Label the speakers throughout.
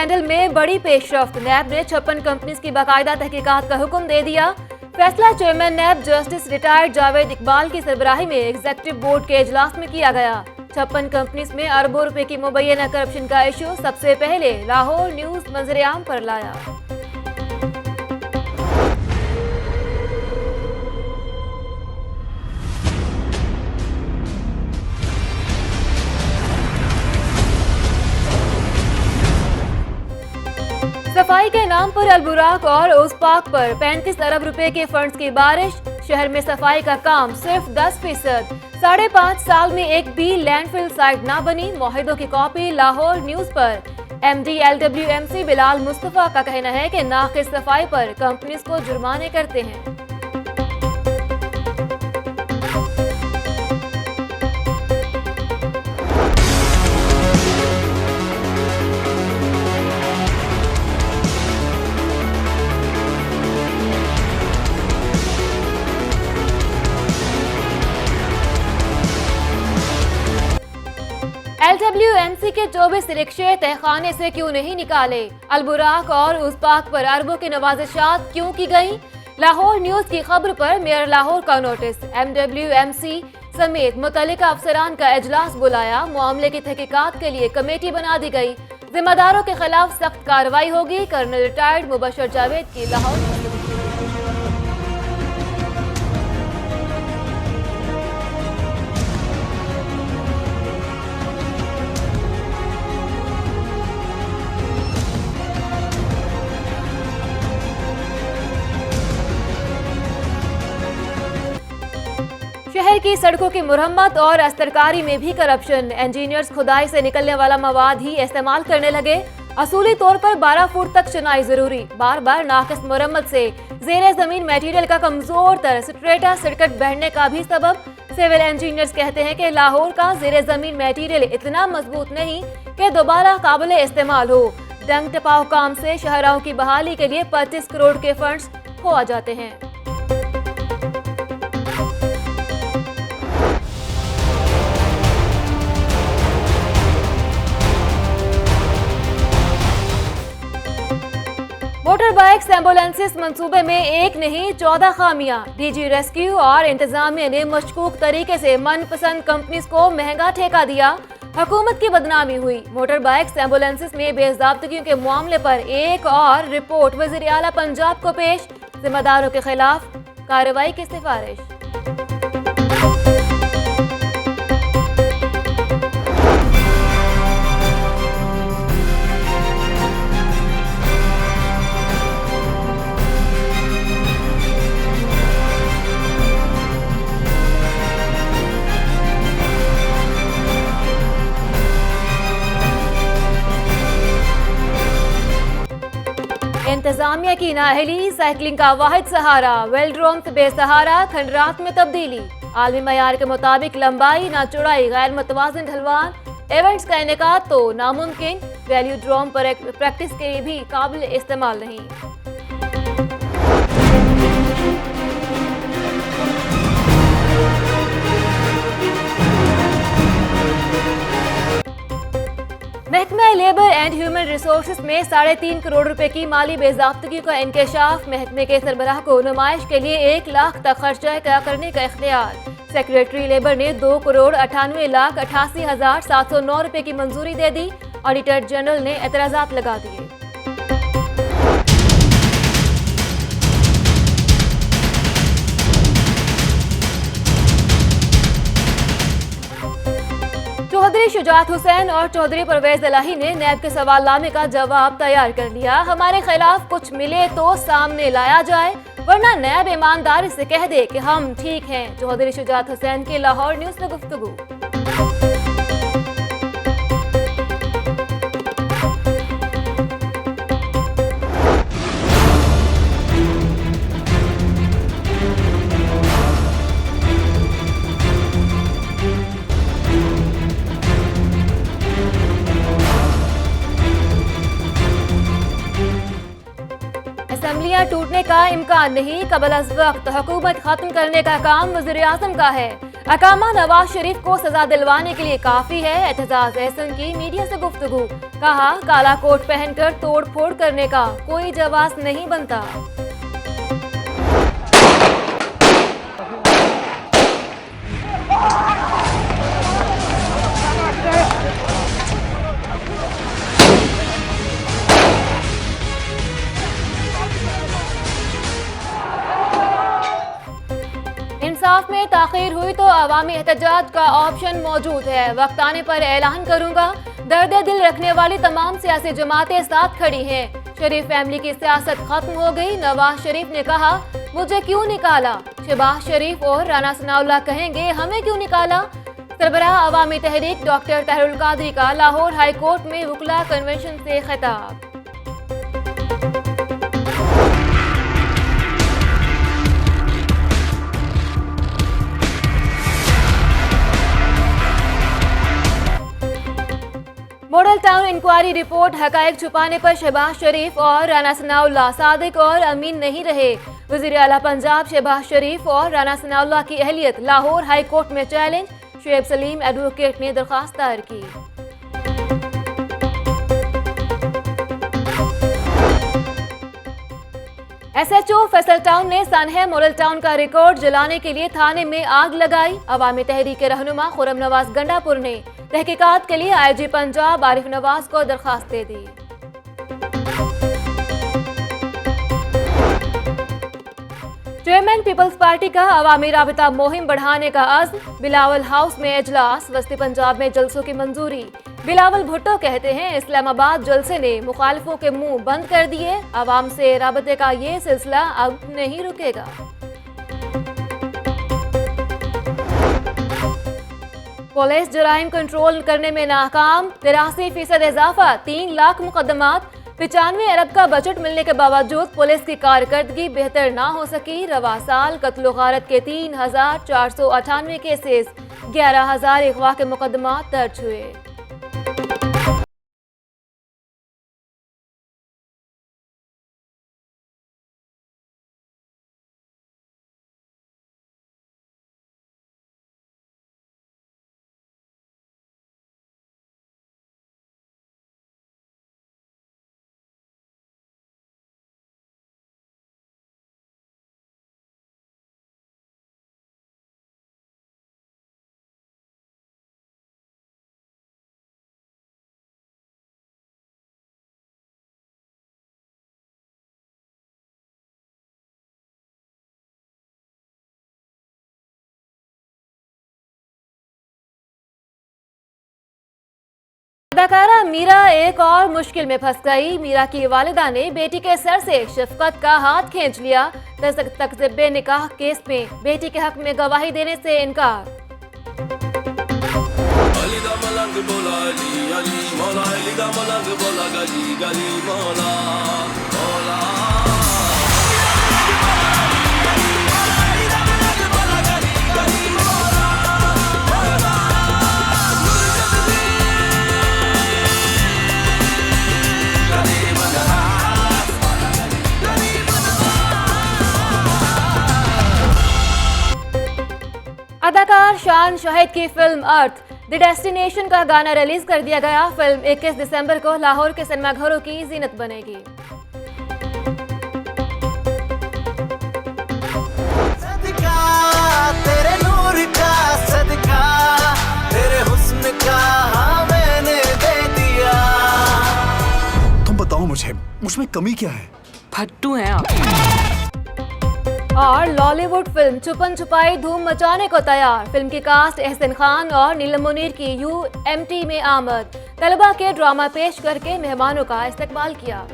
Speaker 1: Scandal में बड़ी पेशरफ्त। नैब ने 56 कंपनीज की बाकायदा तहकीकात का हुक्म दे दिया। फैसला चेयरमैन नैब जस्टिस रिटायर्ड जावेद इकबाल की सरबराही में एग्जीक्यूटिव बोर्ड के इजलास में किया गया। 56 कंपनीज में अरबों रुपए की मुबैना करप्शन का इशू सबसे पहले लाहौर न्यूज मंजरेआम पर लाया। सफाई के नाम पर अलबुराक और ओसपाक पर 35 अरब रुपए के फंड्स की बारिश। शहर में सफाई का काम सिर्फ 10%। 5.5 साल में एक भी लैंडफिल साइट ना बनी। मुआहिदों की कॉपी लाहौर न्यूज पर। MD LWMC बिलाल मुस्तफा का कहना है कि नाकिस सफाई पर कंपनीज को जुर्माने करते हैं। LWMC के 24 रिक्शे तहखाने से क्यों नहीं निकाले? अलबुराक और उस्पाक पर अरबों की नवाजिशात क्यों की गई? लाहौर न्यूज की खबर पर मेयर लाहौर का नोटिस। MWMC समेत मुतल्लिका अफसरान का इजलास बुलाया। मामले की तहकीकात के लिए कमेटी बना दी गई। जिम्मेदारों के खिलाफ सख्त कार्रवाई होगी। कर्नल रिटायर्ड मुबशर जावेद की लाहौर। शहर की सड़कों की मुरम्मत और अस्तरकारी में भी करप्शन। इंजीनियर्स खुदाई से निकलने वाला मवाद ही इस्तेमाल करने लगे। असूली तौर पर 12 फुट तक चुनाई जरूरी। बार बार नाकिस मुरम्मत से जेर जमीन मटेरियल का कमजोर तर स्ट्रेटा सर्किट बढ़ने का भी सबब। सिविल इंजीनियर्स कहते हैं कि लाहौर का जेर जमीन मटेरियल इतना मजबूत नहीं कि दोबारा काबिल इस्तेमाल हो। डंग टपाव काम से शहरों की बहाली के लिए 25 करोड़ के फंड्स खोआ जाते हैं। मोटर बाइक्स एम्बुलेंसेस मंसूबे में एक नहीं 14 खामियां। DG रेस्क्यू और इंतजामिया ने मशकूक तरीके से मनपसंद कंपनीज को महंगा ठेका दिया। हुकूमत की बदनामी हुई। मोटर बाइक्स एम्बुलेंसेस में बेज़ाब्तगियों के मामले पर एक और रिपोर्ट वज़ीर आला पंजाब को पेश। जिम्मेदारों के खिलाफ कार्रवाई की सिफारिश। इंतजामिया की नाअहली साइकिलिंग का वाहिद सहारा। वेल्ड्रोम से बेसहारा खंडरात में तब्दीली। आलमी मयार के मुताबिक लंबाई ना चौड़ाई गैर मुतवाज़िन ढलवान। इवेंट्स का इनेकाद तो नामुमकिन। वेल्यूड्रोम पर प्रैक्टिस के लिए भी काबिल इस्तेमाल नहीं। महकमा लेबर एंड ह्यूमन रिसोर्सेज में 3.5 करोड़ रुपए की माली बेज़ाब्तगी का इंकशाफ। महकमे के सरबराह को नुमाइश के लिए 1 लाख तक खर्चा करने का इख्तियार। सेक्रेटरी लेबर ने 2,98,88,709 रुपए की मंजूरी दे दी। ऑडिटर जनरल ने एतराजात लगा दिए। चौधरी शुजात हुसैन और चौधरी परवेज इलाही ने नैब के सवालनामे का जवाब तैयार कर लिया। हमारे खिलाफ कुछ मिले तो सामने लाया जाए, वरना नैब ईमानदारी से कह दे कि हम ठीक हैं। चौधरी शुजात हुसैन की लाहौर न्यूज में गुफ्तगू। टूटने का इम्कान नहीं। कबल अज़ वक्त हुकूमत खत्म करने का काम वज़ीर आज़म का है। अकामा नवाज शरीफ को सजा दिलवाने के लिए काफी है। एतजाज एहसन की मीडिया से गुफ्तगू, कहा काला कोट पहनकर तोड़ फोड़ करने का कोई जवाब नहीं बनता। इंसाफ में ताखीर हुई तो अवामी एहतजाज का ऑप्शन मौजूद है। वक्त आने पर ऐलान करूंगा। दर्द दिल रखने वाली तमाम सियासी जमातें साथ खड़ी हैं। शरीफ फैमिली की सियासत खत्म हो गई। नवाज शरीफ ने कहा मुझे क्यों निकाला। शहबाज शरीफ और राना सनाउल्लाह कहेंगे हमें क्यों निकाला। सरबराह अवामी तहरीक डॉक्टर ताहिरुल कादरी का लाहौर हाई कोर्ट में वकला कन्वेंशन से खिताब। मॉडल टाउन इंक्वायरी रिपोर्ट हकायक छुपाने पर शहबाज शरीफ और राना सनाउल्लाह सादिक और अमीन नहीं रहे। वज़ीर आला पंजाब शहबाज शरीफ और राना सनाउल्लाह की अहलियत लाहौर हाई कोर्ट में चैलेंज। शुएब सलीम एडवोकेट ने दरख्वास्त दायर की। SHO फैसल टाउन ने सनहे मॉडल टाउन का रिकॉर्ड जलाने के लिए थाने में आग लगाई। अवामी तहरीक के रहनुमा खुरम नवाज गंडापुर ने तहकीकात के लिए IG पंजाब आरिफ नवाज को दरखास्त दे दी। चेयरमैन पीपल्स पार्टी का अवामी राबिता मुहिम बढ़ाने का अज़्म। बिलावल हाउस में इजलास। वस्ती पंजाब में जलसों की मंजूरी। बिलावल भुट्टो कहते हैं इस्लामाबाद जलसे ने मुखालिफों के मुंह बंद कर दिए। अवाम से राबते का ये सिलसिला अब नहीं रुकेगा। पुलिस जराइम कंट्रोल करने में नाकाम। 83% इजाफा। 3 लाख मुकदमात। 95 अरब का बजट मिलने के बावजूद पुलिस की कारकर्दगी बेहतर ना हो सकी। रवा साल कत्ल गारत के 3498 केसेस। 11,000 अगवा के मुकदमात दर्ज हुए। अदाकारा मीरा एक और मुश्किल में फंस गई। मीरा की वालिदा ने बेटी के सर से शफकत का हाथ खींच लिया। तकज़ुब निकाह केस में बेटी के हक में गवाही देने से इनकार। अदाकार शान शाहिद की फिल्म अर्थ द डेस्टिनेशन का गाना रिलीज कर दिया गया। फिल्म 21 दिसंबर को लाहौर के सिनेमाघरों की जीनत बनेगी। सदका तेरे नूर का, सदका तेरे हुस्न का मैंने दे दिया। तुम बताओ मुझमें कमी क्या है?
Speaker 2: फट्टू हैं आप।
Speaker 1: और लॉलीवुड फिल्म छुपन छुपाई धूम मचाने को तैयार। फिल्म की कास्ट एहसन खान और नीलम मुनीर की UMT में आमद। तलबा के ड्रामा पेश करके मेहमानों का इस्तकबाल किया।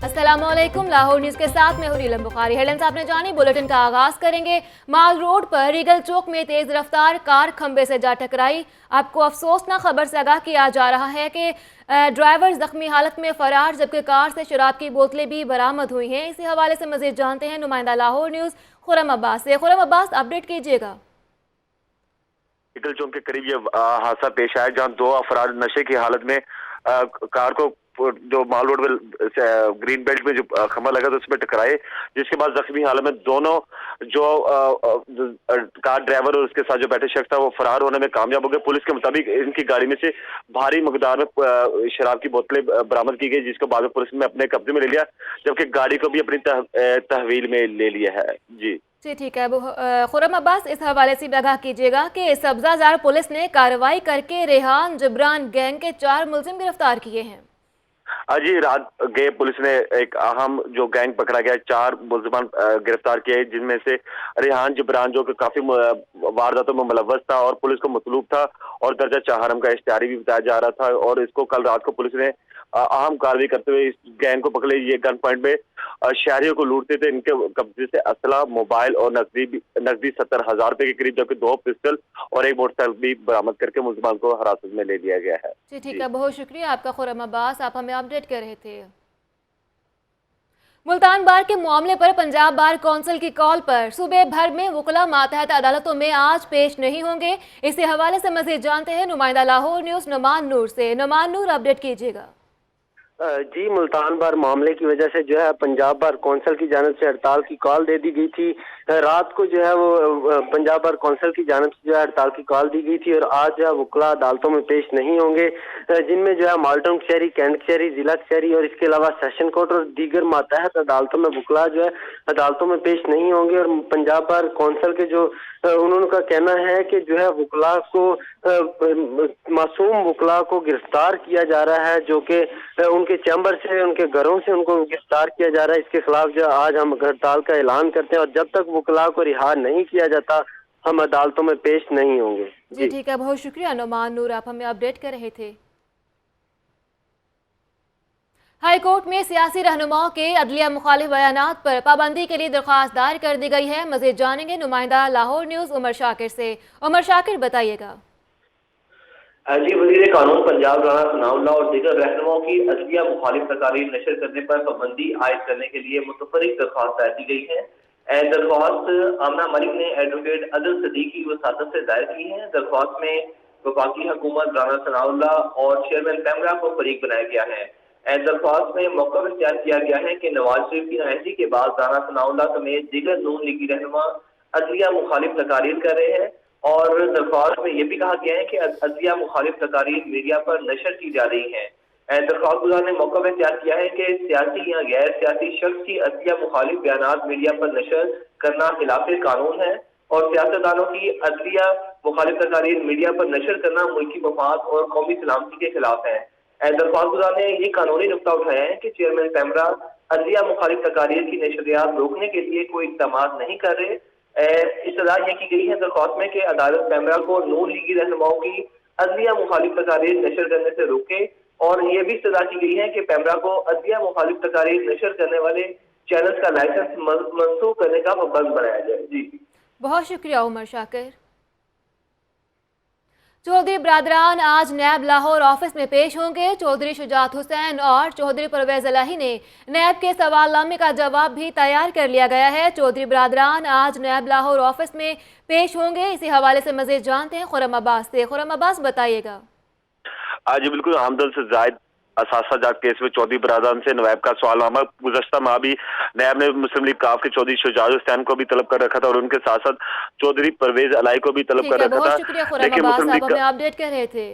Speaker 1: अस्सलामुअलैकुम। लाहौर न्यूज के साथ मैं हूं नीलम बुखारी। हेडलाइंस आपने जानी, बुलेटिन का आगाज करेंगे। माल रोड पर रीगल चौक में तेज रफ्तार कार खंबे से जा टकराई। आपको अफसोसनाक खबर से आगाह किया जा रहा है कि ड्राइवर जख्मी हालत में फरार, जबकि कार से शराब की बोतलें भी बरामद हुई हैं। इसी हवाले से मजीद जानते हैं नुमाइंदा लाहौर न्यूज खुरम अब्बास से। खुरम अब्बास, अपडेट कीजिएगा।
Speaker 3: रीगल चौक के करीब ये हादसा पेश आया जहाँ 2 अफराद नशे की हालत में कार को जो माल रोड में ग्रीन बेल्ट में जो खंभा लगा था उसमें टकराए, जिसके बाद जख्मी हालत में दोनों जो कार ड्राइवर और उसके साथ जो बैठे शख्स था वो फरार होने में कामयाब हो गए। पुलिस के मुताबिक इनकी गाड़ी में से भारी मकदार में शराब की बोतलें बरामद की गई, जिसको बाद में पुलिस ने अपने कब्जे में ले लिया, जबकि गाड़ी को भी अपनी तहवील में ले लिया है। जी
Speaker 1: ठीक है। खुर्रम अब्बास, इस हवाले से आगाह कीजिएगा कि सब्जाजार पुलिस ने कार्रवाई करके रेहान जिब्रान गैंग के 4 मुलजिम गिरफ्तार किए हैं।
Speaker 3: आज ही रात गए पुलिस ने एक अहम जो गैंग पकड़ा गया, 4 मुलजमान गिरफ्तार किए, जिनमें से रेहान जिब्रान जो कि काफी वारदातों में मुलव्वस था और पुलिस को मतलूब था और दर्जा चाहरम का इश्तिहारी भी बताया जा रहा था, और इसको कल रात को पुलिस ने अहम कार्रवाई करते हुए इस गैंग को पकड़े। ये गन पॉइंट में शहरियों को लूटते थे। इनके कब्जे से असला, मोबाइल और नकदी 70,000 रुपए के करीब, जबकि 2 पिस्टल और एक मोटरसाइकिल भी बरामद करके मुलजमान को हिरासत में ले लिया गया है।
Speaker 1: जी ठीक है, बहुत शुक्रिया आपका खुर्रम अब्बास, आप हमें अपडेट कर रहे थे। मुल्तान बार के मामले पर पंजाब बार कौंसिल की कॉल पर सूबे भर में वकला मातहत अदालतों में आज पेश नहीं होंगे। इसी हवाले से मजीद जानते हैं नुमाइंदा लाहौर न्यूज़ नुमान नूर से। नुमान नूर, अपडेट कीजिएगा।
Speaker 4: जी, मुल्तान बार मामले की वजह से जो है पंजाब बार कौंसिल की जानिब से हड़ताल की कॉल दे दी गई थी। रात को जो है वो पंजाब बार कौंसिल की जानिब से जो है हड़ताल की कॉल दी गई थी और आज जो है वकला अदालतों में पेश नहीं होंगे, जिनमें जो है माल्टन कचहरी, कैंट कचहरी, जिला कचहरी और इसके अलावा सेशन कोर्ट और दीगर मातहत अदालतों में वकला जो है अदालतों में पेश नहीं होंगे। और पंजाब बार कौंसिल के जो उन्होंने का कहना है कि जो है वकला को मासूम वकला को गिरफ्तार किया जा रहा है, जो कि उनके चैम्बर से, उनके घरों से उनको गिरफ्तार किया जा रहा है। इसके खिलाफ जो आज हम हड़ताल का ऐलान करते हैं और जब तक वकला को रिहा नहीं किया जाता हम अदालतों में पेश नहीं होंगे।
Speaker 1: जी ठीक है, बहुत शुक्रिया नुमान नूर, आप हमें अपडेट कर रहे थे। हाईकोर्ट में सियासी रहनुमाओं के अदलिया मुखालिफ बयानात पर पाबंदी के लिए दरख्वास्त दायर कर दी गई है। मज़ीद जानेंगे नुमाइंदा लाहौर न्यूज़ उमर शाकिर से। उमर शाकिर, बताइएगा।
Speaker 5: जी, वज़ीर कानून पंजाब राना सनाउल्लाह और दीगर रहनुमाओं की अदलिया मुखालिफ तकारीर नशर करने पर पाबंदी आयद करने के लिए मुतफरिक दरख्वास्त दायर की गई है। दरख्वास्त आमना मलिक ने एडवोकेट अदल सदीकी वसातत से दायर की है। दरख्वास्त में वफाकी हुकूमत राना सनाउल्लाह और चेयरमैन पैमरा को फरीक बनाया गया है। दरख्वास्त में मौका इख्तियार किया गया है कि नवाज शरीफ की नाअहली के बाद राना सनाउल्लाह समेत दीगर नून लीगी रहनुमा अदलिया मुखालिफ तकारीर कर रहे हैं और दरख्वास्त में यह भी कहा गया है कि अदलिया मुखालिफ तकारीर मीडिया पर नशर की जा रही है। दरख्वास्त गुजार ने मौका इख्तियार किया है कि सियासी या गैर सियासी शख्स की अदलिया मुखालिफ बयानात मीडिया पर नशर करना खिलाफ कानून है और सियासतदानों की अदलिया मुखालिफ तकारीर मीडिया पर नशर करना मुल्की मफाद और कौमी सलामती के खिलाफ है। दरख्वास्त गुजार ने ये कानूनी नुक्ता उठाया है कि चेयरमैन पैमरा अदलिया मुखालिफ तकारीर की नशरियात रोकने के लिए कोई इक़दाम नहीं कर रहे। इस्तदा यह की गई है दरख्वास्त में कि अदालत पैमरा को नून लीगी रहनुमाओं की अदलिया मुखालिफ तकारीर नशर करने से रोके और यह भी इस्तदा की गई है कि पैमरा को अदलिया मुखालिफ तकारीर नशर करने वाले चैनल्स का लाइसेंस मंसूख करने का पाबंद बनाया जाए। जी,
Speaker 1: बहुत शुक्रिया उमर शाकिर। चौधरी बरादरान आज नैब लाहौर ऑफिस में पेश होंगे। चौधरी शुजात हुसैन और चौधरी परवेज इलाही ने नैब के सवालनामे का जवाब भी तैयार कर लिया गया है। चौधरी बरादरान आज नैब लाहौर ऑफिस में पेश होंगे। इसी हवाले से मजीद जानते हैं खुर्रम अब्बास से। खुर्रम अब्बास, बताइएगा।
Speaker 3: आज बिल्कुल आमदन से जायद असासा जात केस में चौधरी बरादरान से नवाब का सवालनामा गुज़श्ता माह भी नैब ने मुस्लिम लीग काफ के चौधरी शुजात हुसैन को भी तलब कर रखा था और उनके साथ साथ चौधरी परवेज इलाही को भी तलब कर रखा था।
Speaker 1: बहुत शुक्रिया खुर्रम अब्बास, आप हमें अपडेट कर रहे थे।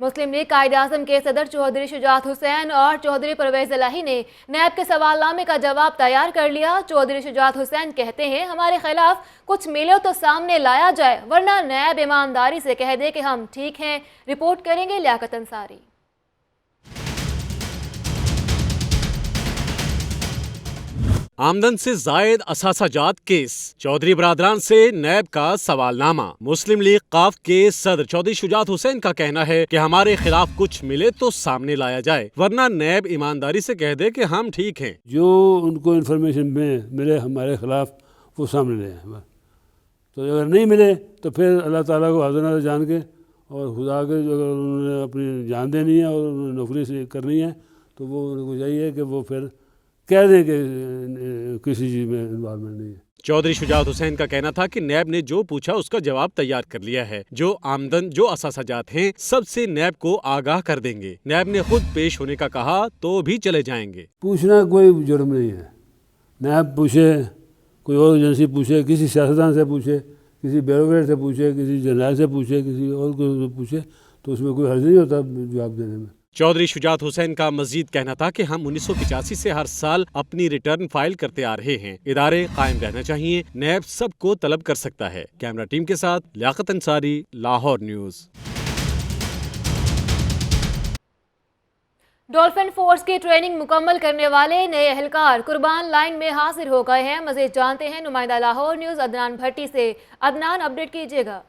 Speaker 1: मुस्लिम लीग कायद-ए-आज़म के सदर चौधरी शुजात हुसैन और चौधरी परवेज इलाही ने नैब के सवालनामे का जवाब तैयार कर लिया। चौधरी शुजात हुसैन कहते हैं, हमारे खिलाफ कुछ मिले तो सामने लाया जाए, वरना नैब ईमानदारी से कह दे कि हम ठीक हैं। रिपोर्ट करेंगे लियाकत अंसारी।
Speaker 6: आमदन से जायद असासा जात केस, चौधरी बरादरान से नैब का सवालनामा। मुस्लिम लीग काफ के सदर चौधरी शुजात हुसैन का कहना है कि हमारे खिलाफ कुछ मिले तो सामने लाया जाए, वरना नैब ईमानदारी से कह दे कि हम ठीक हैं।
Speaker 7: जो उनको इन्फॉर्मेशन में मिले हमारे खिलाफ वो सामने ले आए। तो अगर नहीं मिले तो फिर अल्लाह ताला को हाज़िर नाज़िर जान के और खुदा के अगर उन्होंने अपनी जान देनी है और उन्होंने नौकरी से करनी है तो वो उनको चाहिए कि वो फिर कह दें कि किसी चीज़ में इन्वॉल्वमेंट नहीं है।
Speaker 6: चौधरी शुजात हुसैन का कहना था कि नैब ने जो पूछा उसका जवाब तैयार कर लिया है। जो आमदन जो असासाजात हैं सबसे नैब को आगाह कर देंगे। नैब ने खुद पेश होने का कहा तो भी चले जाएंगे।
Speaker 7: पूछना कोई जुर्म नहीं है। नैब पूछे, कोई और एजेंसी पूछे, किसी सियासतदान से पूछे, किसी ब्यूरोक्रेट से पूछे, किसी जनरल से पूछे, किसी और को पूछे, तो उसमें कोई हर्ज नहीं होता जवाब देने में।
Speaker 6: चौधरी शुजात हुसैन का मजीद कहना था कि हम 1985 से हर साल अपनी रिटर्न फाइल करते आ रहे हैं। इदारे कायम रहना चाहिए। नैब सबको तलब कर सकता है। कैमरा टीम के साथ Liaquat Ansari, Lahore news.
Speaker 1: Dolphin force की ट्रेनिंग मुकम्मल करने वाले नए एहलकार कुर्बान लाइन में हाजिर हो गए हैं। मज़ीद जानते हैं नुमाइंदा लाहौर न्यूज़ अदनान भट्टी से। अदनान, अपडेट कीजिएगा।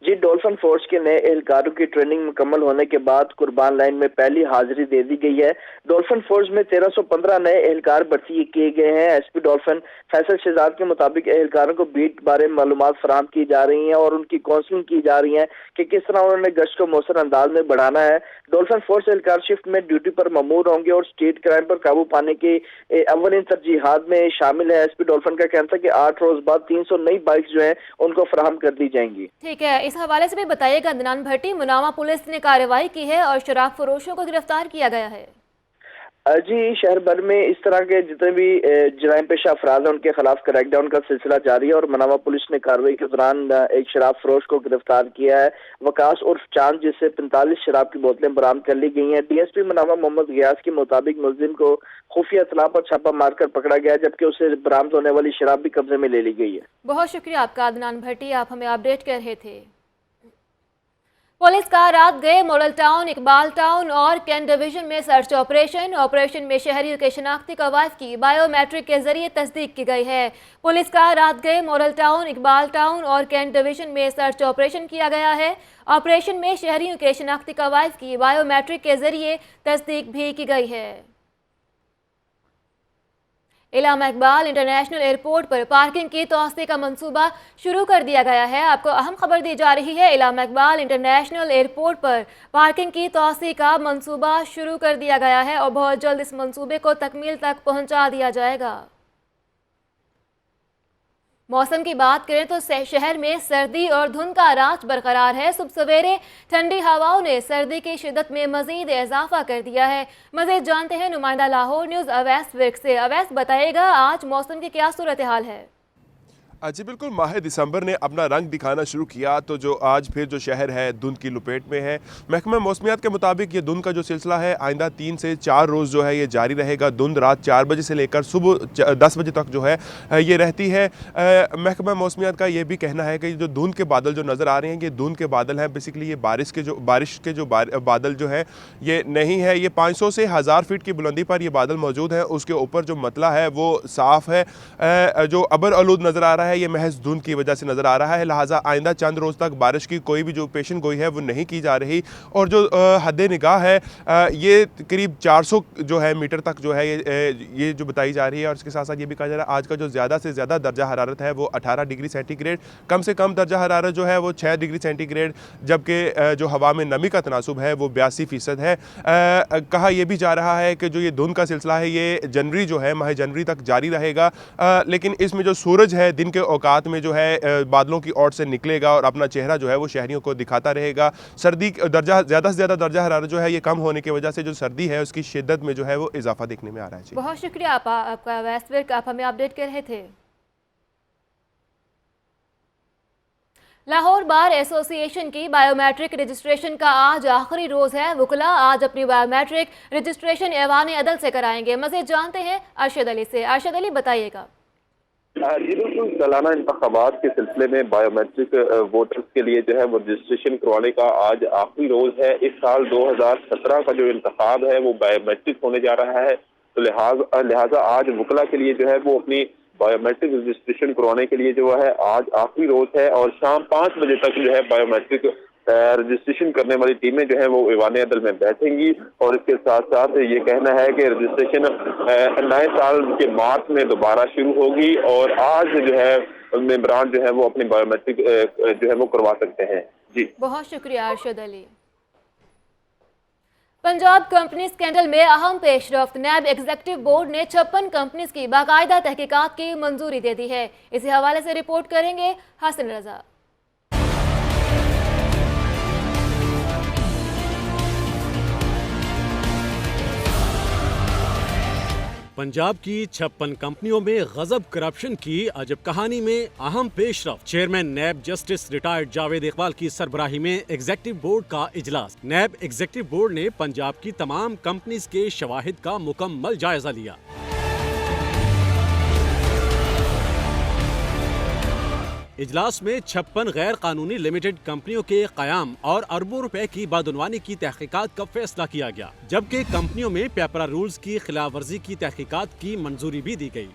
Speaker 8: जी, डॉल्फिन फोर्स के नए एहलकारों की ट्रेनिंग मुकम्मल होने के बाद कुर्बान लाइन में पहली हाजिरी दे दी गई है। डॉल्फिन फोर्स में 1315 नए एहलकार भर्ती किए गए हैं। एसपी डॉल्फिन फैसल शहजाद के मुताबिक एहलकारों को बीट बारे मालूमात फराहम की जा रही हैं और उनकी काउंसलिंग की जा रही है कि किस तरह उन्होंने गश्त को मौसर अंदाज में बढ़ाना है। डॉल्फिन फोर्स एहलकार शिफ्ट में ड्यूटी पर ममूर होंगे और स्टेट क्राइम पर काबू पाने की अव्वलिन तरजीहात में शामिल है। एसपी डॉल्फिन का कहना था कि 8 रोज बाद 300 नई बाइक्स जो है उनको फराहम कर दी जाएंगी।
Speaker 1: ठीक है, इस हवाले से भी बताइएगा अदनान भट्टी। मुनावा पुलिस ने कार्रवाई की है और शराब फरोशों को गिरफ्तार किया गया है।
Speaker 8: जी, शहर भर में इस तरह के जितने भी जराइम पेशा अफराद हैं उनके खिलाफ क्रैकडाउन का सिलसिला जारी है और मनावा पुलिस ने कार्रवाई के दौरान एक शराब फरोश को गिरफ्तार किया है। वकास उर्फ चांद, जिससे 45 शराब की बोतलें बरामद कर ली गई हैं। डीएसपी मनावा मोहम्मद गयास के मुताबिक मुलजिम को खुफिया इत्तला पर छापा मारकर पकड़ा गया, जबकि उसे बरामद होने वाली शराब भी कब्जे में ले ली गई है।
Speaker 1: बहुत शुक्रिया आपका अदनान भट्टी, आप हमें अपडेट कर रहे थे। पुलिस का रात गए मॉडल टाउन, इकबाल टाउन और कैंट डिवीजन में सर्च ऑपरेशन में शहरियों के शनाख्ती कवायद की बायोमेट्रिक के जरिए तस्दीक की गई है। पुलिस का रात गए मॉडल टाउन, इकबाल टाउन और कैंट डिवीजन में सर्च ऑपरेशन किया गया है। ऑपरेशन में शहरियों के शनाख्ती कवायद की बायोमेट्रिक के जरिए तस्दीक भी की गई है। इलामा इकबाल इंटरनेशनल एयरपोर्ट पर पार्किंग की तोसी का मंसूबा शुरू कर दिया गया है। आपको अहम खबर दी जा रही है। इलामा इकबाल इंटरनेशनल एयरपोर्ट पर पार्किंग की तोसी का मंसूबा शुरू कर दिया गया है और बहुत जल्द इस मंसूबे को तकमील तक पहुंचा दिया जाएगा। मौसम की बात करें तो शहर में सर्दी और धुंध का राज बरकरार है। सुबह सवेरे ठंडी हवाओं ने सर्दी की शिद्दत में मजीद इजाफा कर दिया है। मजीद जानते हैं नुमाइंदा लाहौर न्यूज़ अवैस विर्क से। अवैस, बताइएगा आज मौसम की क्या सूरत हाल है?
Speaker 9: जी बिल्कुल, माह दिसंबर ने अपना रंग दिखाना शुरू किया तो जो आज फिर जो शहर है धुंध की लपेट में है। महकमा मौसमियात के मुताबिक ये धुंध का जो सिलसिला है आइंदा 3 से 4 रोज़ जो है ये जारी रहेगा। धुंध रात 4 बजे से लेकर सुबह 10 बजे तक जो है ये रहती है। महकमा मौसमियात का ये भी कहना है कि जो धुंध के बादल जो नज़र आ रहे हैं ये धुंध के बादल हैं। बेसिकली ये बारिश के जो बादल जो है ये नहीं है। ये 500 से 1000 फीट की बुलंदी पर ये बादल मौजूद हैं। उसके ऊपर जो मतला है वो साफ़ है। जो अबर आलूद नज़र आ रहा है ये महज धुंध की वजह से नजर आ रहा है। लिहाजा आइंदा चंद रोज तक बारिश की कोई भी जो पेशन गोई है वो नहीं की जा रही और जो हद निगाह है ये करीब 400 जो है मीटर तक जो है ये जो बताई जा रही है। और इसके साथ साथ ये भी कहा जा रहा है आज का जो ज़्यादा से ज़्यादा दर्जा हरारत है वो 18 डिग्री सेंटीग्रेड, कम से कम दर्जा हरारत जो है वो 6 डिग्री सेंटीग्रेड, जबकि जो हवा में नमी का तनासुब है वो 82% है। कहा यह भी जा रहा है कि जो ये धुंध का सिलसिला है ये जनवरी जो है माह जनवरी तक जारी रहेगा। लेकिन इसमें जो सूरज है दिन के औकात में जो है बादलों की ओर से निकलेगा और अपना चेहरा जो है वो शहरियों को दिखाता रहेगा। सर्दी दर्जा ज़्यादा से ज़्यादा दर्जा हरारत जो है ये कम होने की वजह से जो सर्दी है उसकी शिद्दत में जो है वो इजाफा देखने में आ रहा है।
Speaker 1: बहुत शुक्रिया आपका वैस्टविक, आप हमें अपडेट कर रहे थे। लाहौर बार एसोसिएशन की बायोमेट्रिक रजिस्ट्रेशन का आज आखिरी रोज है। वुकला आज अपनी बायोमेट्रिक रजिस्ट्रेशन ऐवान अदल से कराएंगे। मज़ीद जानते हैं अरशद अली से। अरशद अली, बताइएगा।
Speaker 3: जी बिल्कुल, सालाना इंतखाबात के सिलसिले में बायोमेट्रिक वोटर्स के लिए जो है वो रजिस्ट्रेशन करवाने का आज आखिरी रोज है। इस साल 2017 का जो इंतखाब है वो बायोमेट्रिक होने जा रहा है, तो लिहाजा आज वुकला के लिए जो है वो अपनी बायोमेट्रिक रजिस्ट्रेशन करवाने के लिए जो है आज आखिरी रोज है और शाम 5 बजे तक जो है बायोमेट्रिक रजिस्ट्रेशन करने वाली टीमें जो है वो ईवान अदल में बैठेंगी। और इसके साथ साथ ये कहना है कि रजिस्ट्रेशन नए साल के मार्च में दोबारा शुरू होगी और आज जो है मेंबरान जो है वो अपनी बायोमेट्रिक जो है वो करवा सकते हैं। जी
Speaker 1: बहुत शुक्रिया अरशद अली। पंजाब कंपनी स्कैंडल में अहम पेशरफ्त। नैब एग्जीक्यूटिव बोर्ड ने 56 कंपनीज की बाकायदा तहकीकात की मंजूरी दे दी है। इसी हवाले से रिपोर्ट करेंगे हसन रजा।
Speaker 6: पंजाब की 56 कंपनियों में गजब करप्शन की अजब कहानी में अहम पेशरफ। चेयरमैन नैब जस्टिस रिटायर्ड जावेद इकबाल की सरबराही में एग्जीक्यूटिव बोर्ड का इजलास। नैब एग्जीक्यूटिव बोर्ड ने पंजाब की तमाम कंपनीज के शवाहिद का मुकम्मल जायजा लिया। इजलास में 56 गैर कानूनी लिमिटेड कंपनियों के कयाम और अरबों रुपए की बदउनवानी की तहकीकात का फैसला किया गया, जबकि कंपनियों में पेपरा रूल्स की खिलाफ वर्जी की तहकीकात की मंजूरी भी दी गई।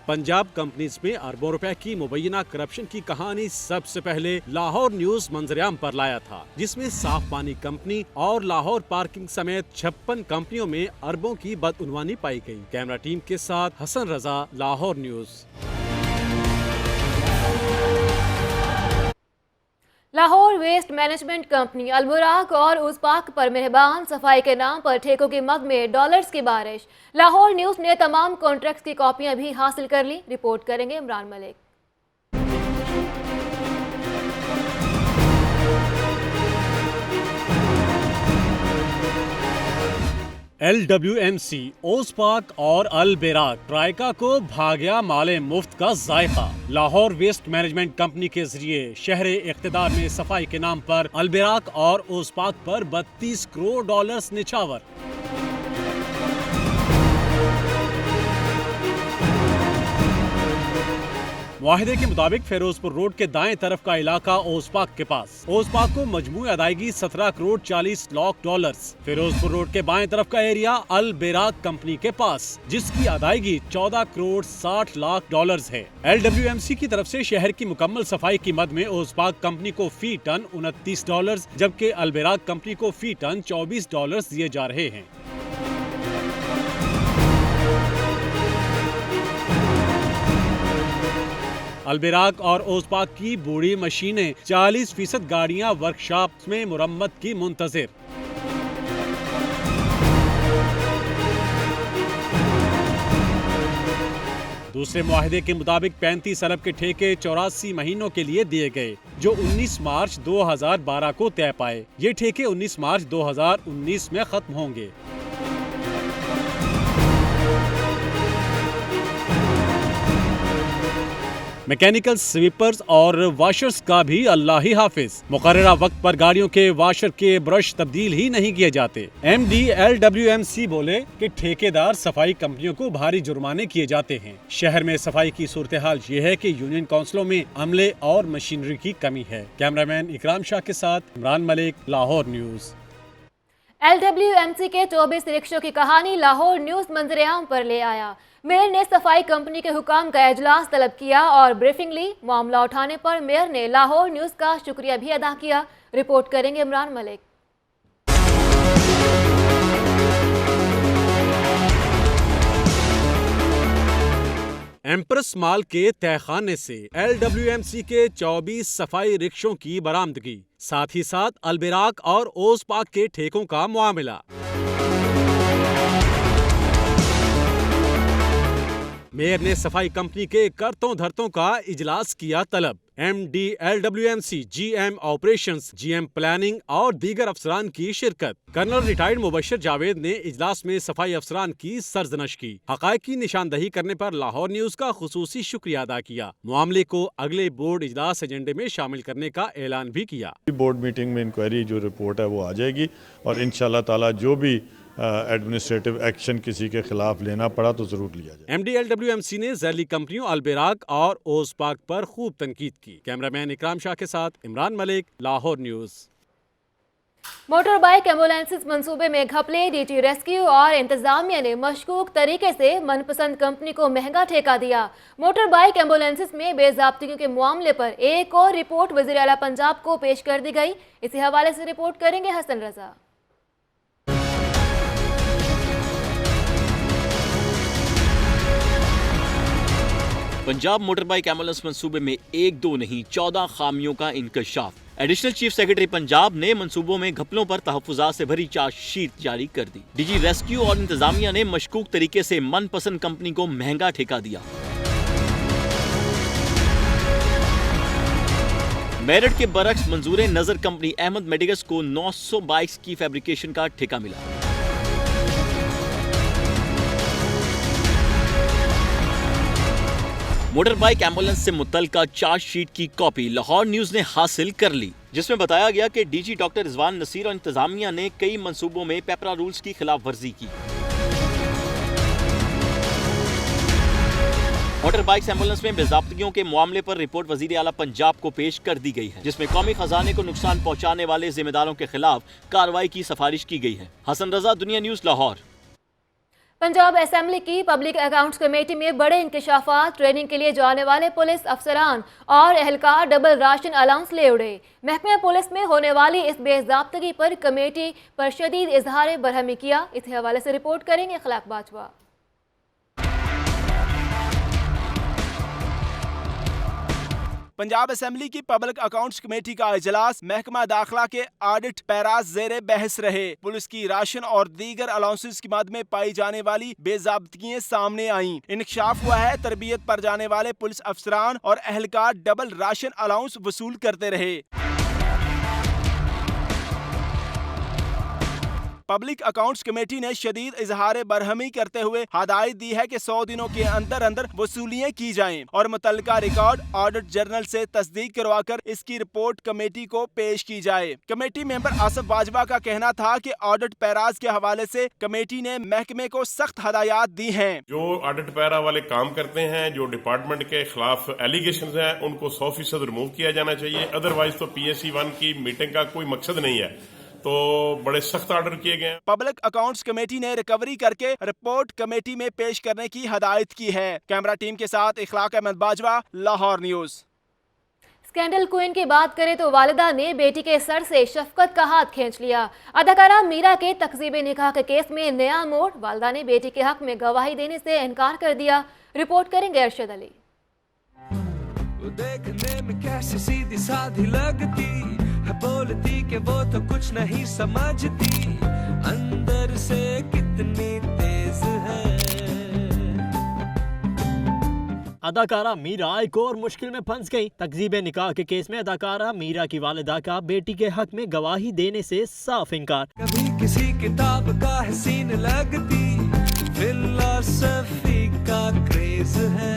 Speaker 6: पंजाब कंपनीज में अरबों रुपए की मुबैना करप्शन की कहानी सबसे पहले लाहौर न्यूज मंजरेआम पर लाया था, जिसमें साफ पानी कंपनी और लाहौर पार्किंग समेत 56 कंपनियों में अरबों की बदउनवानी पाई गई। कैमरा टीम के साथ Hasan Raza, Lahore news.
Speaker 1: Lahore waste management company Albayrak और उस्पाक पर मेहरबान सफाई के नाम पर ठेकों की मद में डॉलर्स की बारिश। लाहौर न्यूज ने तमाम कॉन्ट्रैक्ट्स की कॉपियां भी हासिल कर ली। रिपोर्ट करेंगे इमरान मलिक।
Speaker 6: LWMC, ओस्पाक और अलबेराक ट्राइका को भाग्या माले मुफ्त का जायका। लाहौर वेस्ट मैनेजमेंट कंपनी के जरिए शहर इख्तिदार में सफाई के नाम पर अलबेराक और ओस्पाक पर 32 करोड़ डॉलर्स निछावर। मुआहिदे के मुताबिक फिरोजपुर रोड के दाएं तरफ का इलाका ओस्पाक के पास। ओस्पाक को मजमूई अदायगी 17 करोड़ 40 लाख डॉलर्स। फिरोजपुर रोड के बाएं तरफ का एरिया अल बेराक कंपनी के पास, जिसकी अदायगी 14 करोड़ 60 लाख डॉलर्स है। LWMC की तरफ से शहर की मुकम्मल सफाई की मद में ओस्पाक कंपनी को फी टन 29 डॉलर्स, जबकि अल बेराक कंपनी को फी टन 24 डॉलर्स दिए जा रहे हैं। अलबेराक और ओस्पाक की बूढ़ी मशीनें 40% गाड़ियां वर्कशॉप में मुरम्मत की मुंतजिर। दूसरे मुआहिदे के मुताबिक 35 अरब के ठेके 84 महीनों के लिए दिए गए, जो 19 मार्च 2012 को तय पाए। ये ठेके 19 मार्च 2019 में खत्म होंगे। मैकेनिकल स्वीपर्स और वॉशर्स का भी अल्लाह ही हाफिज। मुकर्ररा वक्त पर गाड़ियों के वॉशर के ब्रश तब्दील ही नहीं किए जाते। MD LWMC बोले कि ठेकेदार सफाई कंपनियों को भारी जुर्माने किए जाते हैं। शहर में सफाई की सूरत हाल ये है कि यूनियन काउंसिलों में अमले और मशीनरी की कमी है। कैमरामैन इकराम शाह के साथ इमरान मलिक, लाहौर न्यूज।
Speaker 1: LWMC के 24 रिक्शों की कहानी लाहौर न्यूज मंजरेआम पर ले आया। मेयर ने सफाई कंपनी के हुकाम का इजलास तलब किया और ब्रीफिंग ली। मामला उठाने पर मेयर ने लाहौर न्यूज का शुक्रिया भी अदा किया। रिपोर्ट करेंगे इमरान मलिक।
Speaker 6: एम्प्रेस माल के तहखाने से LWMC के 24 सफाई रिक्शों की बरामदगी, साथ ही साथ अलबेराक और ओस्पाक के ठेकों का मामला। मेयर ने सफाई कंपनी के करतों धरतों का इजलास किया तलब। MD LWMC, GM operations, GM planning और दीगर अफसरान की शिरकत। कर्नल रिटायर्ड मुबशर जावेद ने इजलास में सफाई अफसरान की सरजनश की। हक़ाइक़ की निशानदही करने पर लाहौर न्यूज का खुसूसी शुक्रिया अदा किया। मामले को अगले बोर्ड इजलास एजेंडे में शामिल करने का ऐलान भी किया।
Speaker 10: बोर्ड मीटिंग में इंक्वायरी जो रिपोर्ट है वो आ जाएगी और इंशाल्लाह ताला जो भी एडमिनिस्ट्रेटिव एक्शन किसी के खिलाफ लेना पड़ा तो जरूर लिया जाए।
Speaker 6: MD LWMC ने जैली कंपनियों अलबेराक और ओस्पाक पर खूब तनकीद की। कैमरामैन इकराम शाह के साथ Imran Malik, Lahore news.
Speaker 1: Motor bike ambulances मंसूबे में घपले। DT रेस्क्यू और इंतजामिया ने मशकूक तरीके से मनपसंद कंपनी को महंगा ठेका दिया। मोटर बाइक एम्बुलेंसेस में बेज़ाब्तियों के मामले पर एक और रिपोर्ट वज़ीर आला पंजाब को पेश कर दी गई। इसी हवाले से रिपोर्ट करेंगे Hasan Raza.
Speaker 11: Punjab motor bike ambulance मंसूबे में 1-2 नहीं 14 खामियों का इंकशाफ। एडिशनल चीफ सेक्रेटरी पंजाब ने मंसूबों में घपलों पर तहफ्फुज़ात से भरी चार्जशीट जारी कर दी। डीजी रेस्क्यू और इंतजामिया ने मशकूक तरीके से मनपसंद कंपनी को महंगा ठेका दिया। मेरठ के बरक्स मंजूर नजर कंपनी अहमद मेडिकल्स को 900 बाइक्स की फैब्रिकेशन का ठेका मिला। मोटर बाइक एम्बुलेंस से मुतल्लिका चार्जशीट की कॉपी लाहौर न्यूज ने हासिल कर ली, जिसमें बताया गया कि डीजी डॉक्टर रिजवान नसीर और इंतजामिया ने कई मंसूबों में पेपरा रूल्स की खिलाफ वर्जी की। मोटर बाइक्स एम्बुलेंस में बेज़ाब्तियों के मामले पर रिपोर्ट वजीर आला पंजाब को पेश कर दी गई है, जिसमें कौमी खजाने को नुकसान पहुंचाने वाले जिम्मेदारों के खिलाफ कार्रवाई की सिफारिश की गई है। हसन रजा, दुनिया न्यूज, लाहौर।
Speaker 1: पंजाब असेंबली की पब्लिक अकाउंट्स कमेटी में बड़े इंकशाफात। ट्रेनिंग के लिए जाने वाले पुलिस अफसरान और एहलकार डबल राशन अलाउंस ले उड़े। महकमे पुलिस में होने वाली इस बेज़ाब्तगी पर कमेटी पर शदीद इजहार बरहमी किया। इस हवाले से रिपोर्ट करेंगे अखलाक बाजवा।
Speaker 12: पंजाब असेंबली की पब्लिक अकाउंट्स कमेटी का इजलास महकमा दाखिला के ऑडिट पैराज ज़ेरे बहस रहे। पुलिस की राशन और दीगर अलाउंसेस की मद में पाई जाने वाली बेज़ाब्तियां सामने आईं। इंकशाफ हुआ है तरबियत पर जाने वाले पुलिस अफसरान और एहलकार डबल राशन अलाउंस वसूल करते रहे। पब्लिक अकाउंट्स कमेटी ने शदीद इजहार बरहमी करते हुए हदायत दी है कि 100 दिनों के अंदर अंदर वसूलियां की जाएं और मुतल्लिका रिकॉर्ड ऑडिट जर्नल से तस्दीक करवाकर इसकी रिपोर्ट कमेटी को पेश की जाए। कमेटी मेंबर आसिफ बाजवा का कहना था कि ऑडिट पैराज के हवाले से कमेटी ने महकमे को सख्त हदायत दी हैं।
Speaker 13: जो ऑडिट पैरा वाले काम करते हैं, जो डिपार्टमेंट के खिलाफ एलिगेशन है, उनको 100% रिमूव किया जाना चाहिए। अदरवाइज तो PSC 1 की मीटिंग का कोई मकसद नहीं है। तो बड़े सख्त ऑर्डर किए गए।
Speaker 12: पब्लिक अकाउंट्स कमेटी ने रिकवरी करके रिपोर्ट कमेटी में पेश करने की हदायत की है। कैमरा टीम के साथ Ikhlaq Ahmed Bajwa, Lahore news.
Speaker 1: Scandal queen की बात करें तो वालिदा ने बेटी के सर से शफकत का हाथ खींच लिया। अदाकारा मीरा के तकजीब निकाह के केस में नया मोड़। वालिदा ने बेटी के हक में गवाही देने से इनकार कर दिया। रिपोर्ट करेंगे अरशद अली।
Speaker 14: देखने में कैसे सीधी साधी लगती है, बोलती कि वो तो कुछ नहीं समझती, अंदर से कितनी तेज है।
Speaker 15: अदाकारा मीरा एक और मुश्किल में फंस गई। तकजीब निकाह के केस में अदाकारा मीरा की वालिदा का बेटी के हक में गवाही देने से साफ इनकार।
Speaker 14: कभी किसी किताब का हसीन लगती, फिलॉसफी का क्रेज है।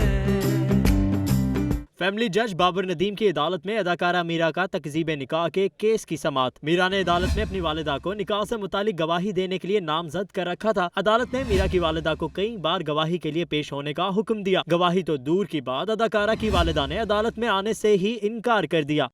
Speaker 15: फैमिली जज बाबर नदीम की अदालत में अदाकारा मीरा का तकजीब निकाह के केस की समाअत। मीरा ने अदालत में अपनी वालिदा को निकाह से मुतालिक गवाही देने के लिए नामजद कर रखा था। अदालत ने मीरा की वालिदा को कई बार गवाही के लिए पेश होने का हुक्म दिया। गवाही तो दूर की बात, अदाकारा की वालिदा ने अदालत में आने से ही इनकार कर दिया।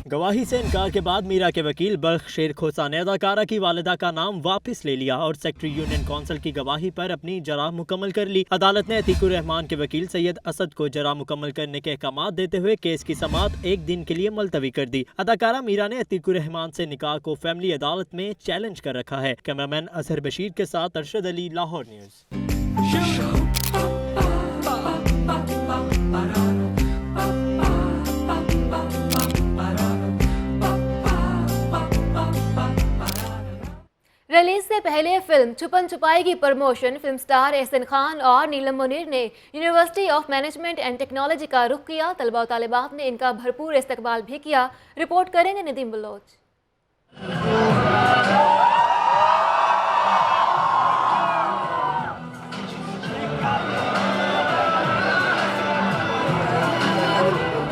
Speaker 15: गवाही से इनकार के बाद मीरा के वकील बल्ख शेर खोसा ने अदाकारा की वालिदा का नाम वापस ले लिया और सेक्रेटरी यूनियन काउंसिल की गवाही पर अपनी जरा मुकम्मल कर ली। अदालत ने अतीकुर रहमान के वकील सैयद असद को जरा मुकम्मल करने के अहकाम देते हुए केस की समाअत एक दिन के लिए मुलतवी कर दी। अदाकारा मीरा ने अतीकुर रहमान से निकाह को फैमिली अदालत में चैलेंज कर रखा है। कैमरामैन अजहर बशीर के साथ अरशद अली, लाहौर न्यूज।
Speaker 1: रिलीज से पहले फिल्म छुपन छुपाई की promotion film star Ahsan Khan और नीलम मुनीर ने university of management and technology का रुख किया। तलबा और तालिबात ने इनका भरपूर इस्तकबाल भी किया। रिपोर्ट करेंगे नदीम बलोच।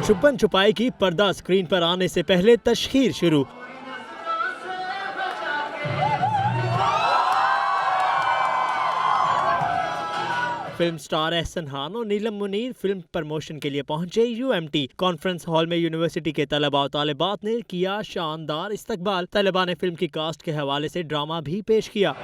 Speaker 15: छुपन छुपाई की पर्दा स्क्रीन पर आने से पहले तशहीर शुरू। फिल्म स्टार एहसन खान और नीलम मुनीर फिल्म प्रमोशन के लिए पहुंचे UMT कॉन्फ्रेंस हॉल में। यूनिवर्सिटी के तलबा और तालिबात ने किया शानदार इस्तकबाल। तलबा ने फिल्म की कास्ट के हवाले से ड्रामा भी पेश किया।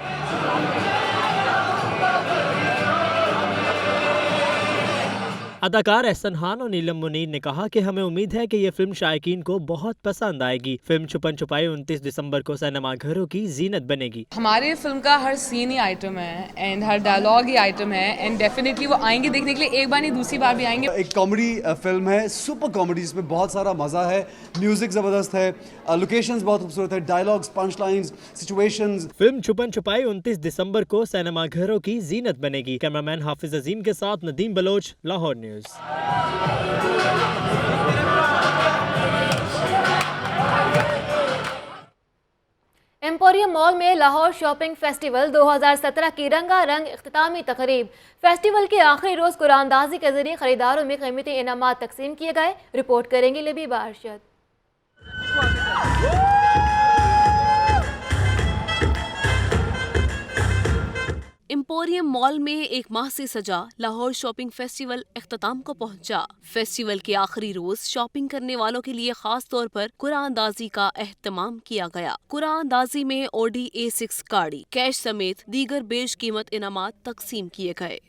Speaker 15: अदाकार एहसन खान और नीलम मुनीर ने कहा कि हमें उम्मीद है कि ये फिल्म शायकीन को बहुत पसंद आएगी। फिल्म छुपन छुपाई 29 दिसंबर को सिनेमाघरों की जीनत बनेगी।
Speaker 2: हमारे फिल्म का हर सीन ही आइटम है एंड हर डायलॉग ही आइटम है एंड डेफिनेटली वो आएंगे देखने के लिए, एक बार नहीं दूसरी बार भी आएंगे।
Speaker 16: एक कॉमेडी फिल्म है, सुपर कॉमेडी, इसमें बहुत सारा मजा है, म्यूजिक जबरदस्त है, लोकेशंस बहुत खूबसूरत है, dialogues, punch lines, situations.
Speaker 15: Film Chhupan Chhupai 29 दिसंबर को सिनेमाघरों की जीनत बनेगी। कैमरामैन हाफिज अजीम के साथ Nadeem Baloch, Lahore news.
Speaker 1: Emporium mall में लाहौर शॉपिंग फेस्टिवल 2017 की रंगारंग इख्तितामी तकरीब। फेस्टिवल के आखिरी रोज कुरानदाजी के जरिए खरीदारों में कीमती इनामात तकसीम किए गए। रिपोर्ट करेंगे लबीबा अरशद।
Speaker 17: एम्पोरियम मॉल में एक माह से सजा लाहौर शॉपिंग फेस्टिवल इख्तिताम को पहुंचा। फेस्टिवल के आखिरी रोज शॉपिंग करने वालों के लिए खास तौर पर कुरानदाजी का एहतमाम किया गया। कुरानदाजी में ओडी A6 गाड़ी, कैश समेत दीगर बेश कीमत इनामात तकसीम किए गए।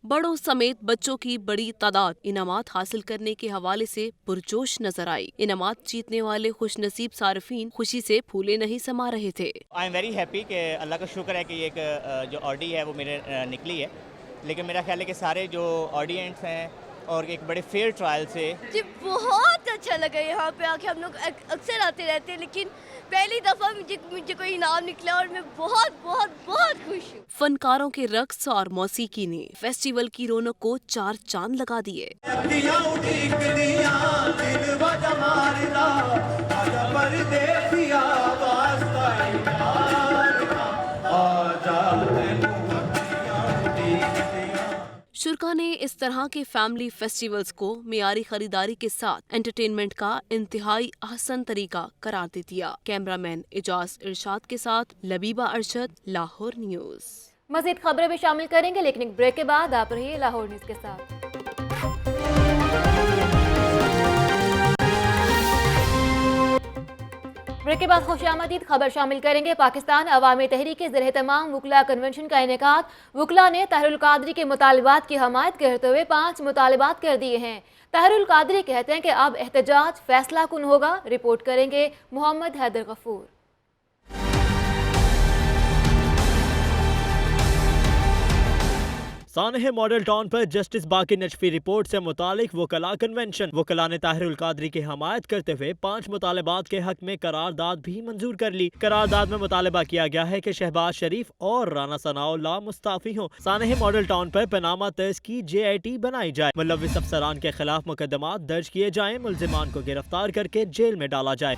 Speaker 17: बड़ों समेत बच्चों की बड़ी तादाद इनामात हासिल करने के हवाले से पुरजोश नजर आई। इनामात जीतने वाले खुशनसीब सार्फिन खुशी से फूले नहीं समा रहे थे।
Speaker 18: आई एम वेरी हैप्पी कि अल्लाह का शुक्र है कि एक जो ऑडी है वो मेरे निकली है, लेकिन मेरा ख्याल है कि सारे जो ऑडियंस हैं और एक बड़े फेयर ट्रायल से
Speaker 19: जी बहुत अच्छा लगा। यहाँ पे आके हम लोग अक्सर आते रहते हैं, लेकिन पहली दफा मुझे कोई इनाम निकला और मैं बहुत बहुत बहुत खुश हूँ।
Speaker 17: फनकारों के रक्स और मौसीकी ने फेस्टिवल की रौनक को चार चांद लगा दिए। शुरा ने इस तरह के फैमिली फेस्टिवल्स को मियारी खरीदारी के साथ एंटरटेनमेंट का इंतहाई आसान तरीका करार दे दिया। कैमरामैन इजाज इरशाद के साथ लबीबा अरशद, लाहौर न्यूज़।
Speaker 1: मज़ीद खबरें भी शामिल करेंगे, लेकिन एक ब्रेक के बाद आप रहिए लाहौर न्यूज़ के साथ। ब्रेक के बाद खुशामदीद खबर शामिल करेंगे। पाकिस्तान अवामी तहरीक के ज़रिए तमाम वुकला कन्वेंशन का इनेकाद। वुकला ने ताहिरुल कादरी के मुतालबात की हमायत करते हुए 5 मुतालबात कर दिए हैं। ताहिरुल कादरी कहते हैं कि अब एहतजाज फैसला कुन होगा। रिपोर्ट करेंगे मोहम्मद हैदर गफूर।
Speaker 15: सानह मॉडल टाउन पर जस्टिस बाकी नजफी रिपोर्ट से मुतालिक वकला कन्वेंशन। वकला ने ताहिरुल कादरी की हमायत करते हुए 5 मुतालबात के हक में करारदाद भी मंजूर कर ली। करारदाद में मुतालबा किया गया है कि शहबाज शरीफ और राना सनाउल्लाह मुस्ताफी हों। सानह मॉडल टाउन पर पनामा तर्ज की JIT बनाई जाए। मुलव्विस अफसरान के खिलाफ मुकदमात दर्ज किए जाए। मुल्जिमान को गिरफ्तार करके जेल में डाला जाए।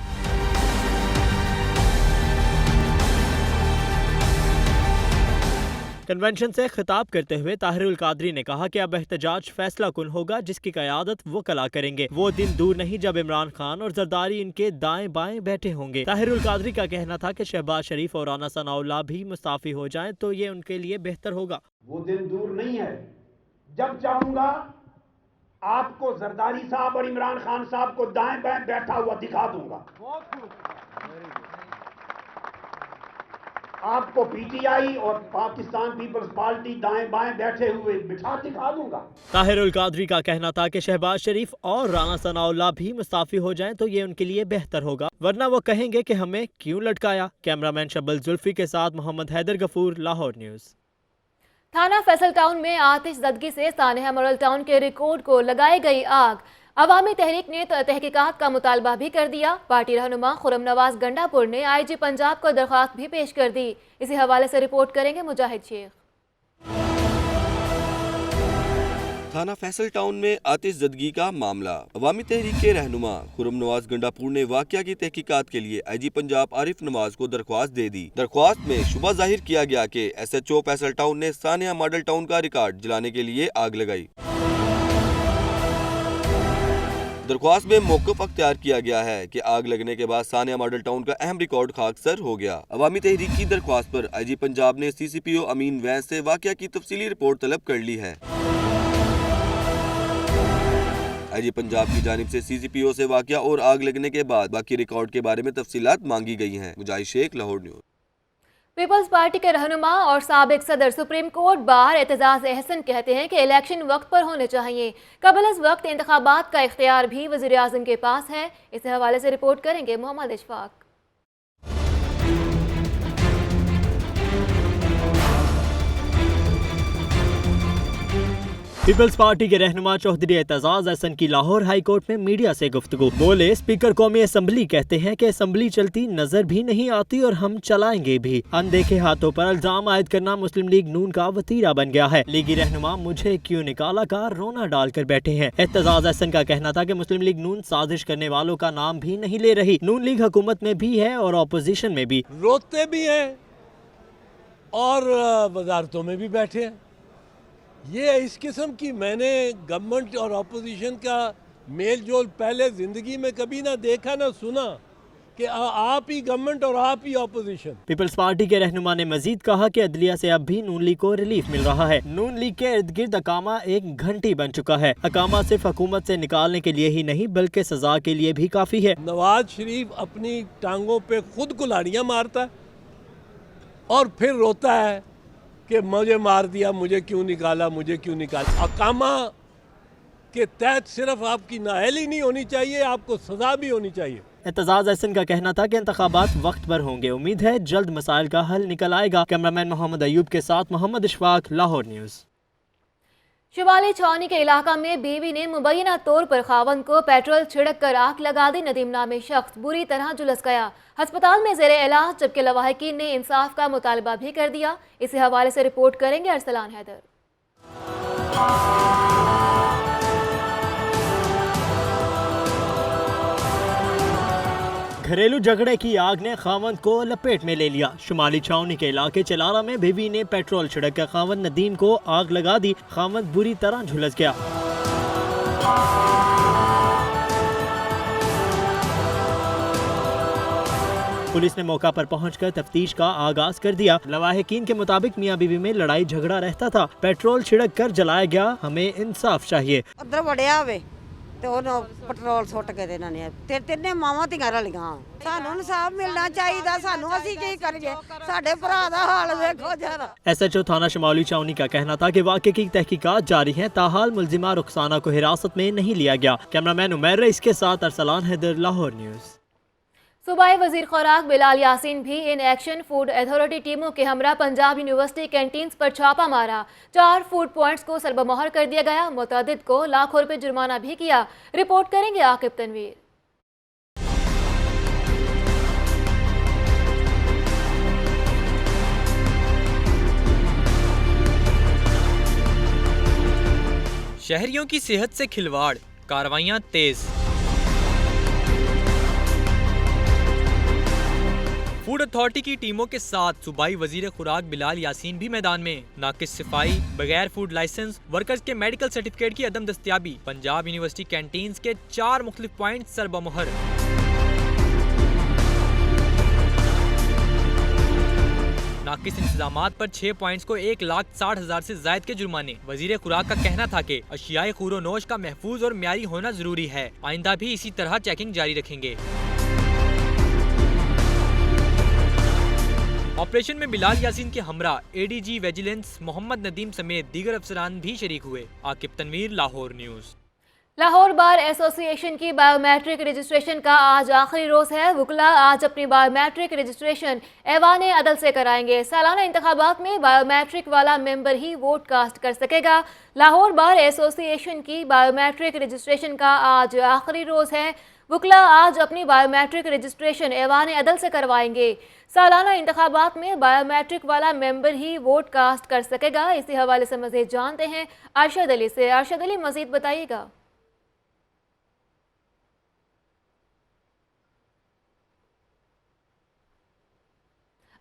Speaker 15: कन्वेंशन से खिताब करते हुए ताहिरुल कादरी ने कहा कि अब एहतजाज फैसला कुन होगा, जिसकी क़यादत वकला करेंगे। वो दिन दूर नहीं जब इमरान खान और जरदारी इनके दाएं बाएं बैठे होंगे। ताहिरुल कादरी का कहना था कि शहबाज शरीफ और राना सनाउल्लाह भी मुस्ताफी हो जाएं तो ये उनके लिए बेहतर होगा।
Speaker 20: वो दिन दूर नहीं है जब चाहूंगा आपको जरदारी साहब और इमरान खान साहब को दाएं बाएं बैठा हुआ दिखा दूंगा। आपको PTI और पाकिस्तान पीपल्स पार्टी दाएं बाएं बैठे हुए बिठा दिखा दूंगा।
Speaker 15: ताहिरुल कादरी का कहना था कि शहबाज शरीफ और राना सनाउल्लाह भी मुस्ताफी हो जाएं तो ये उनके लिए बेहतर होगा, वरना वो कहेंगे कि हमें क्यों लटकाया। कैमरामैन शब्बल जुल्फी के साथ मोहम्मद हैदर गफूर, लाहौर न्यूज़।
Speaker 1: थाना फैसल टाउन में आतिश ज़दगी से सानहा मॉडल टाउन के रिकॉर्ड को लगाई गई आग। अवामी तहरीक ने तहकीकात का मुतालबा भी कर दिया। पार्टी रहनुमा खुरम नवाज गंडापुर ने IG पंजाब को दरख्वास्त भी पेश कर दी। इसी हवाले से रिपोर्ट करेंगे मुजाहिद शेख।
Speaker 21: थाना फैसल टाउन में आतिश ज़दगी का मामला। अवामी तहरीक के रहनुमा खुरम नवाज गंडापुर ने वाक़या की तहकीकात के लिए IG पंजाब आरिफ नवाज को दरख्वास्त दे दी। दरख्वास्त में शुबा जाहिर किया गया कि SHO फैसल टाउन ने सानहा मॉडल टाउन का रिकॉर्ड जलाने के लिए आग लगाई। दरख्वास्त में मौक़िफ़ अख्तियार किया गया है कि आग लगने के बाद सानहा मॉडल टाउन का अहम रिकॉर्ड खाकसर हो गया। अवामी तहरीक की दरख्वास्त पर IG पंजाब ने CCPO अमीन वैस से वाक़या की तफसीली रिपोर्ट तलब कर ली है। आईजी पंजाब की जानिब से CCPO से वाकया और आग लगने के बाद बाकी रिकॉर्ड के बारे में तफसीलात मांगी गई हैं। Mujahid Sheikh, Lahore news.
Speaker 1: Peoples party के रहनुमा और साबिक सदर supreme court bar Aitzaz Ahsan कहते हैं कि इलेक्शन वक्त पर होने चाहिए। कबल इस वक्त इंतखाबात का इख्तियार भी वज़ीर आज़म के पास है। इस हवाले से रिपोर्ट करेंगे मोहम्मद इशफाक।
Speaker 15: पीपल्स पार्टी के रहनुमा चौधरी एतजाज अहसन की लाहौर हाई कोर्ट में मीडिया से गुफ्तगू। बोले, स्पीकर कौमी असम्बली कहते हैं कि असम्बली चलती नजर भी नहीं आती और हम चलाएंगे भी। अनदेखे हाथों पर इल्जाम आयद करना मुस्लिम लीग नून का वतीरा बन गया है। लीगी रहनुमा मुझे क्यों निकाला का रोना डालकर बैठे हैं। एतजाज अहसन का कहना था कि मुस्लिम लीग नून साजिश करने वालों का नाम भी नहीं ले रही। नून लीग हुकूमत में भी है और अपोजिशन में भी।
Speaker 4: रोते भी हैं और वजारतों में भी बैठे हैं। ये इस किस्म की मैंने गवर्नमेंट और अपोजिशन का मेल जोल पहले ज़िंदगी में कभी ना देखा ना सुना कि आप ही गवर्नमेंट और आप ही अपोजिशन।
Speaker 15: पीपल्स पार्टी के रहनुमा ने मजीद कहा कि अदलिया से अब भी नून लीग को रिलीफ मिल रहा है। नून लीग के इर्द गिर्द अकामा एक घंटी बन चुका है। अकामा सिर्फ हुकूमत से निकालने के लिए ही नहीं बल्कि सजा के लिए भी काफ़ी है।
Speaker 4: नवाज शरीफ अपनी टांगों पे खुद कुल्हाड़ियाँ मारता है और फिर रोता है कि मुझे मार दिया, मुझे क्यों निकाला, मुझे क्यों निकाला। अकामा के तहत सिर्फ आपकी नाअहली नहीं होनी चाहिए, आपको सजा भी होनी चाहिए।
Speaker 15: एतजाज अहसन का कहना था कि इंतखाबात वक्त पर होंगे। उम्मीद है जल्द मसाइल का हल निकल आएगा। कैमरामैन मोहम्मद अयूब के साथ मोहम्मद इशफाक, लाहौर न्यूज़। शिवाली छावनी के इलाका में बीवी ने मुबैना तौर पर खावन को पेट्रोल छिड़क कर आग लगा दी। नदीम नामी शख्स बुरी तरह झुलस गया। अस्पताल में ज़ेरे इलाज, जबकि लवाहिकीन ने इंसाफ का मुतालबा भी कर दिया। इसी हवाले से रिपोर्ट करेंगे अरसलान हैदर। घरेलू झगड़े की आग ने खावंद को लपेट में ले लिया। शुमाली छावनी के इलाके चलारा में बीवी ने पेट्रोल छिड़क कर खावंद नदीम को आग लगा दी। खावंद बुरी तरह झुलस गया। पुलिस ने मौका पर पहुंचकर तफ्तीश का आगाज कर दिया। लवाहिकीन के मुताबिक मियां बीवी में लड़ाई झगड़ा रहता था। पेट्रोल छिड़क कर जलाया गया। हमें इंसाफ चाहिए।
Speaker 22: ਤੇ ਉਹਨੂੰ ਪੈਟਰੋਲ ਸੁੱਟ ਕੇ ਦੇਣਾ ਨੇ ਤੇ ਤਿੰਨੇ ਮਾਵਾਂ ਧੀਆਂ ਰਲੀਆਂ। ਸਾਨੂੰ ਇਨਸਾਫ ਮਿਲਣਾ ਚਾਹੀਦਾ। ਸਾਨੂੰ ਅਸੀਂ ਕੀ ਕਰੀਏ? ਸਾਡੇ ਭਰਾ ਦਾ ਹਾਲ ਵੇਖੋ ਜਰਾ।
Speaker 15: SHO थाना शुमाली छावनी का कहना था कि वाक़े की तहकीकात जारी है। ताहाल मुलजिमा रुखसाना को हिरासत में नहीं लिया गया। कैमरामैन उमैर रईस के साथ अरसलान हैदर, लाहौर न्यूज़। सूबाई वजीर खुराक बिलाल यासीन भी इन एक्शन फूड अथॉरिटी टीमों के हमरा पंजाब यूनिवर्सिटी कैंटीन्स पर छापा मारा। 4 फूड पॉइंट्स को सरबमोहर कर दिया गया। मुतअद्दिद को लाखों रुपए जुर्माना भी किया। रिपोर्ट करेंगे आकिब तनवीर।
Speaker 23: शहरियों की सेहत से खिलवाड़, कार्रवाइयां तेज। फूड अथॉरिटी की टीमों के साथ सूबाई वजीर खुराक बिलाल यासीन भी मैदान में। नाकिस सफाई, बगैर फूड लाइसेंस, वर्कर्स के मेडिकल सर्टिफिकेट की अदम दस्तियाबी। पंजाब यूनिवर्सिटी कैंटीन्स के 4 मुख्तलिफ पॉइंट सरबमोहर। नाकिस इंतजामात पर 6 पॉइंट्स को 1,60,000 से जायद के जुर्माने। वजीर खुराक का कहना था कि अशियाए खूरो नोश का महफूज और म्यारी होना जरूरी है। आइंदा भी इसी तरह चेकिंग जारी रखेंगे। ऑपरेशन में बिलाल यासीन के हमरा ADG विजिलेंस मोहम्मद नदीम समेत दीगर अफसरान भी शरीक हुए। Aqib Tanveer, Lahore news.
Speaker 1: Lahore bar association की बायोमेट्रिक रजिस्ट्रेशन का आज आखिरी रोज है। वुकला आज अपनी बायोमेट्रिक रजिस्ट्रेशन ऐवान अदल से कराएंगे। सालाना इंतखाबात में बायोमेट्रिक वाला मेंबर ही वोट कास्ट कर सकेगा। लाहौर बार एसोसिएशन की बायोमेट्रिक रजिस्ट्रेशन का आज आखिरी रोज है। वुकला आज अपनी बायोमेट्रिक रजिस्ट्रेशन ऐवान अदल से करवाएंगे। सालाना इंतखाबात में बायोमेट्रिक वाला मेंबर ही वोट कास्ट कर सकेगा। इसी हवाले से मज़ीद जानते हैं अरशद अली से। अरशद अली, मज़ीद बताइएगा।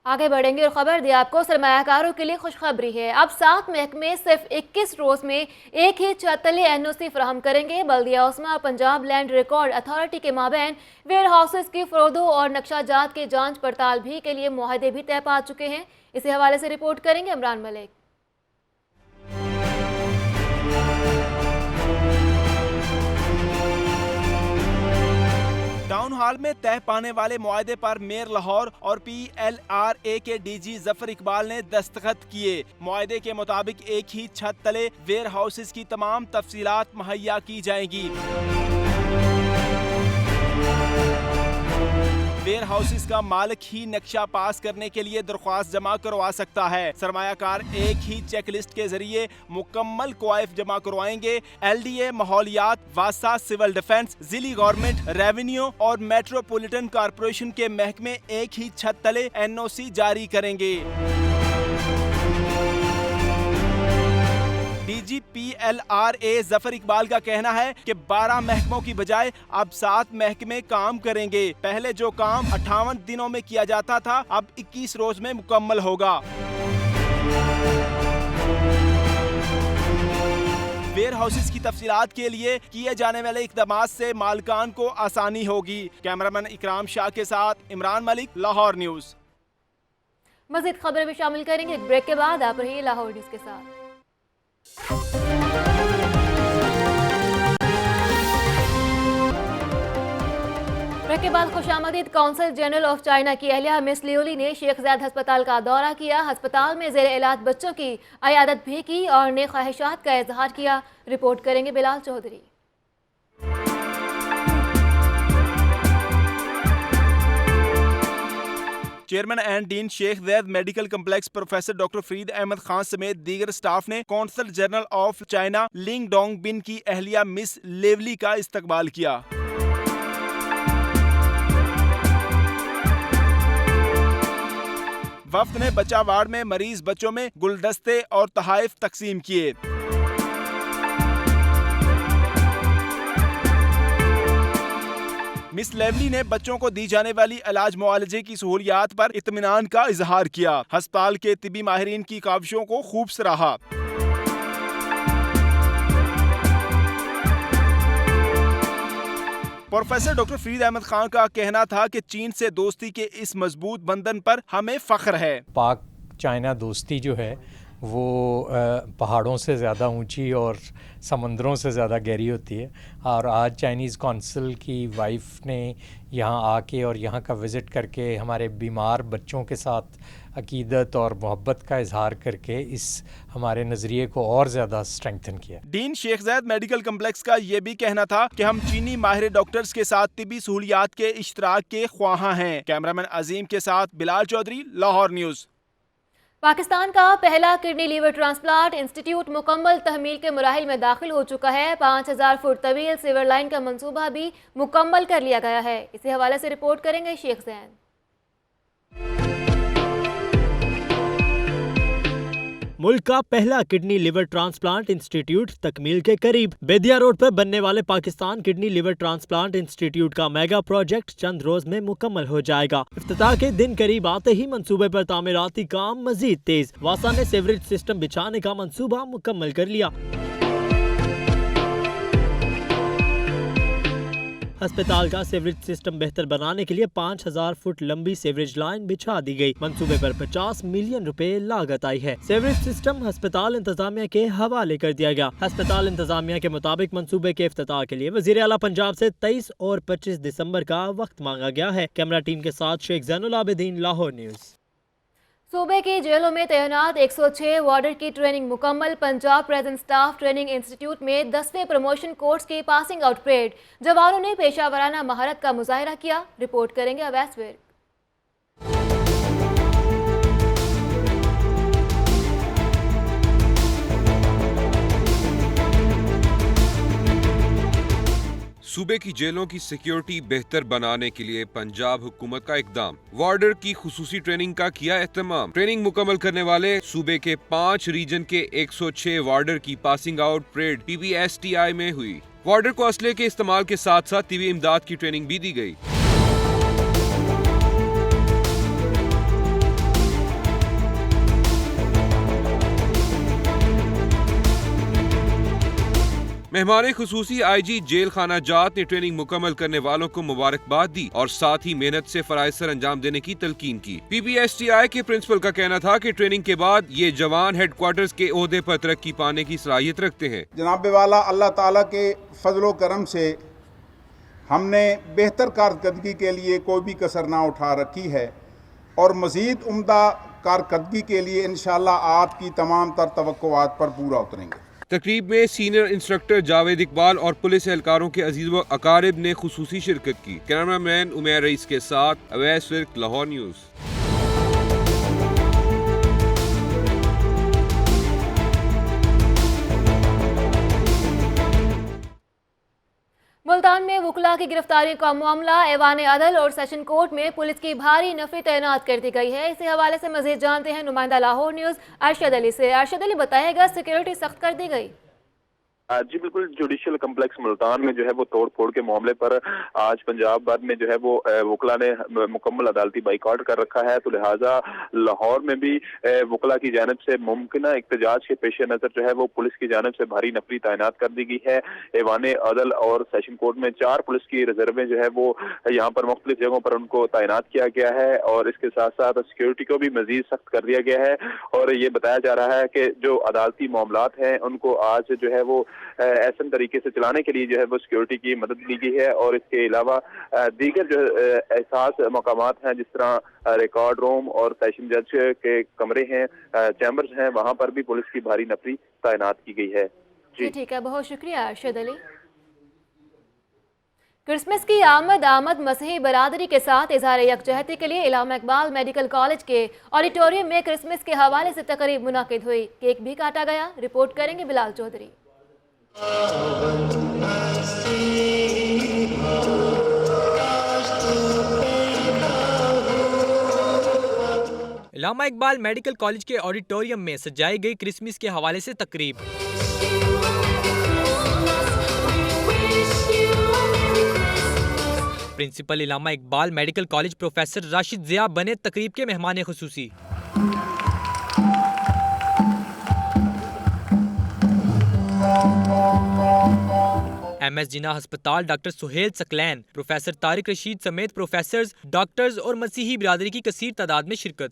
Speaker 1: आगे बढ़ेंगे और खबर दी आपको सरमायाकारों के लिए खुशखबरी है। अब 7 महकमे सिर्फ 21 रोज में एक ही छत तले NOC फराहम करेंगे। बल्दिया उस्मा और पंजाब लैंड रिकॉर्ड अथॉरिटी के माबैन वेयर हाउसेस की फरोदों और नक्शाजात की जांच पड़ताल भी के लिए मुआहदे भी तय पा चुके हैं। इसी हवाले से रिपोर्ट करेंगे इमरान मलिक।
Speaker 12: हाल में तय पाने वाले मुआहदे पर मेयर लाहौर और PLRA के DG जफर इकबाल ने दस्तखत किए। मुआहदे के मुताबिक एक ही छत तले वेयर हाउसेज की तमाम तफसीलात मुहैया की जाएंगी। वेयर हाउसेस का मालिक ही नक्शा पास करने के लिए दरख्वास्त जमा करवा सकता है। सरमायाकार एक ही चेकलिस्ट के जरिए मुकम्मल क्वाइफ जमा करवाएंगे। LDA, माहौलियात, वासा, सिविल डिफेंस, जिली गवर्नमेंट, रेवेन्यू और मेट्रोपॉलिटन कॉरपोरेशन के महकमे एक ही छत तले NOC जारी करेंगे। DG PLRA जफर इकबाल का कहना है कि 12 महकमों की बजाय अब 7 महकमे काम करेंगे। पहले जो काम 58 दिनों में किया जाता था अब 21 रोज में मुकम्मल होगा। वेयर हाउसेस की तफसीलात के लिए किए जाने वाले इक़दामात से मालिकान को आसानी होगी। कैमरामैन इकराम शाह के साथ इमरान मलिक, लाहौर न्यूज़।
Speaker 1: मज़ीद खबरें भी शामिल करेंगे एक ब्रेक के बाद। आप रहिए लाहौर न्यूज़ के साथ। ब्रेक के बाद खुशामदीद। कौंसल जनरल ऑफ चाइना की अहलिया मिस लियोली ने शेख ज़ायद अस्पताल का दौरा किया। अस्पताल में ज़ेर इलाज बच्चों की अयादत भी की और नेक ख्वाहिशात का इजहार किया। रिपोर्ट करेंगे Bilal Chaudhry.
Speaker 12: Chairman and dean Sheikh Zayed medical complex professor doctor Farid Ahmed Khan समेत दीगर स्टाफ ने consul general of China Ling Dong Bin की अहलिया मिस लिवली का इस्तकबाल किया। वफ्द ने बच्चा वार्ड में मरीज बच्चों में गुलदस्ते और तोहफे तकसीम किए। मिस लेवली ने बच्चों को दी जाने वाली इलाज मुआलजे की सहूलियात पर इत्मीनान का इजहार किया। अस्पताल के तिबी माहिरीन की काविशों को खूब सराहा। प्रोफेसर डॉक्टर फरीद अहमद खान का कहना था कि चीन से दोस्ती के इस मजबूत बंधन पर हमें फख्र है।
Speaker 5: पाक चाइना दोस्ती जो है वो पहाड़ों से ज़्यादा ऊंची और समंदरों से ज़्यादा गहरी होती है। और आज चाइनीज़ कौंसल की वाइफ ने यहाँ आके और यहाँ का विज़िट करके हमारे बीमार बच्चों के साथ अकीदत और मोहब्बत का इजहार करके इस हमारे नज़रिए को और ज़्यादा स्ट्रेंथन किया।
Speaker 12: Dean Sheikh Zayed medical complex का ये भी कहना था कि हम चीनी माहिर डॉक्टर्स के साथ तिबी सहूलियात के इश्तराक के ख्वाहां हैं। कैमरामैन अजीम के साथ बिलाल चौधरी, लाहौर न्यूज़।
Speaker 1: पाकिस्तान का पहला किडनी लीवर ट्रांसप्लांट इंस्टीट्यूट मुकम्मल तहमील के मराहिल में दाखिल हो चुका है। 5000 फुट तवील सीवर लाइन का मंसूबा भी मुकम्मल कर लिया गया है। इसी हवाले से रिपोर्ट करेंगे शेख जैन।
Speaker 15: मुल्क का पहला किडनी लिवर ट्रांसप्लांट इंस्टीट्यूट तकमील के करीब। बेदिया रोड पर बनने वाले Pakistan kidney liver transplant institute का मेगा प्रोजेक्ट चंद रोज में मुकम्मल हो जाएगा। इफ्तिताह के दिन करीब आते ही मंसूबे पर तामीराती काम मजीद तेज। वासा ने सेवरेज सिस्टम बिछाने का मंसूबा मुकम्मल कर लिया। अस्पताल का सीवरेज सिस्टम बेहतर बनाने के लिए 5000 फुट लंबी सीवरेज लाइन बिछा दी गई। मंसूबे पर 50 मिलियन रुपए लागत आई है। सीवरेज सिस्टम अस्पताल इंतजामिया के हवाले कर दिया गया। अस्पताल इंतजामिया के मुताबिक मंसूबे के इफ्तिताह के लिए वजीर आला पंजाब से 23 और 25 दिसंबर का वक्त मांगा गया है। कैमरा टीम के साथ शेख जैनुल आबिदीन, लाहौर न्यूज़।
Speaker 1: सूबे की जेलों में तैनात 106 वार्डर की ट्रेनिंग मुकम्मल। Punjab present staff training institute में 10वें प्रमोशन कोर्स की पासिंग आउट परेड। जवानों ने पेशावराना महारत का मुजाहिरा किया। रिपोर्ट करेंगे अवैस विर्क।
Speaker 7: सूबे की जेलों की सिक्योरिटी बेहतर बनाने के लिए पंजाब हुकूमत का इकदाम। वार्डर की खुसूसी ट्रेनिंग का किया एहतमाम। ट्रेनिंग मुकम्मल करने वाले सूबे के 5 रीजन के 106 वार्डर की पासिंग आउट परेड PBSTI में हुई। वार्डर को असले के इस्तेमाल के साथ साथ तिबी इमदाद की ट्रेनिंग भी दी गई। मेहमान खुसूसी IG जेल खाना जात ने ट्रेनिंग मुकम्मल करने वालों को मुबारकबाद दी और साथ ही मेहनत से फराइज सर अंजाम देने की तलकीन की। PBSTI के प्रिंसिपल का कहना था कि ट्रेनिंग के बाद ये जवान हेडक्वार्टर्स के ओहदे पर तरक्की पाने की सलाहियत रखते हैं।
Speaker 8: जनाब वाला अल्लाह ताला के फजलो करम से
Speaker 3: हमने बेहतर कारकर्दगी के लिए कोई भी कसर ना उठा रखी है और मज़ीद उम्दा कारकर्दगी के लिए इंशाअल्लाह आपकी तमाम तर तवक्कुआत पर पूरा उतरेंगे।
Speaker 7: तकरीब में सीनियर इंस्ट्रक्टर जावेद इकबाल और पुलिस एहलकारों के अजीज व अकारिब ने खुसूसी शिरकत की। कैमरामैन उमैर रईस के साथ अवैस फिर्क, लाहौर न्यूज़।
Speaker 1: मुल्तान में वुकला की गिरफ्तारियों का मामला ऐवान अदल और सेशन कोर्ट में पुलिस की भारी नफरी तैनात कर दी गई है। इसी हवाले से मजीद जानते हैं नुमाइंदा लाहौर न्यूज़ अरशद अली से। अरशद अली, बताएगा सिक्योरिटी सख्त कर दी गई?
Speaker 8: जी बिल्कुल, जुडिशियल कम्प्लेक्स मुल्तान में जो है वो तोड़ फोड़ के मामले पर आज पंजाब भर में जो है वो वकला ने मुकम्मल अदालती बाइकआउट कर रखा है, तो लिहाजा लाहौर में भी वकला की जानिब से मुमकिन एहतजाज के पेश नज़र जो है वो पुलिस की जानिब से भारी नफरी तैनात कर दी गई है। ऐवान अदल और सेशन कोर्ट में 4 पुलिस की रिजर्वें जो है वो यहाँ पर मुख्तलिफ जगहों पर उनको तैनात किया गया है और इसके साथ साथ सिक्योरिटी को भी मजीद सख्त कर दिया गया है। और ये बताया जा रहा है कि जो अदालती मामलात हैं उनको आज जो है वो ऐसे तरीके से चलाने के लिए जो है वो सिक्योरिटी की मदद ली गई है और इसके अलावा दीगर जो एहसास मकामात हैं जिस तरह रिकॉर्ड रूम और सेशन जज के कमरे हैं, चैम्बर्स हैं, वहां पर भी पुलिस की भारी नफरी तैनात की गई है।
Speaker 1: जी ठीक है, बहुत शुक्रिया अरशद अली। क्रिसमस की आमद मसीही बरादरी के साथ इजहार यकजहती के लिए इलामा इकबाल मेडिकल कॉलेज के ऑडिटोरियम में क्रिसमस के हवाले से तकरीब मुनाकिद हुई। केक भी काटा गया। रिपोर्ट करेंगे बिलाल चौधरी।
Speaker 23: इलामा इकबाल मेडिकल कॉलेज के ऑडिटोरियम में सजाई गई क्रिसमस के हवाले से तकरीब। Principal Allama Iqbal medical college professor Rashid Zia बने तकरीब के मेहमान खुसूसी। MS जिना अस्पताल डॉक्टर सुहेल सकलैन, प्रोफेसर तारिक रशीद समेत प्रोफेसर्स, डॉक्टर्स और मसीही बिरादरी की कसीर तादाद में शिरकत।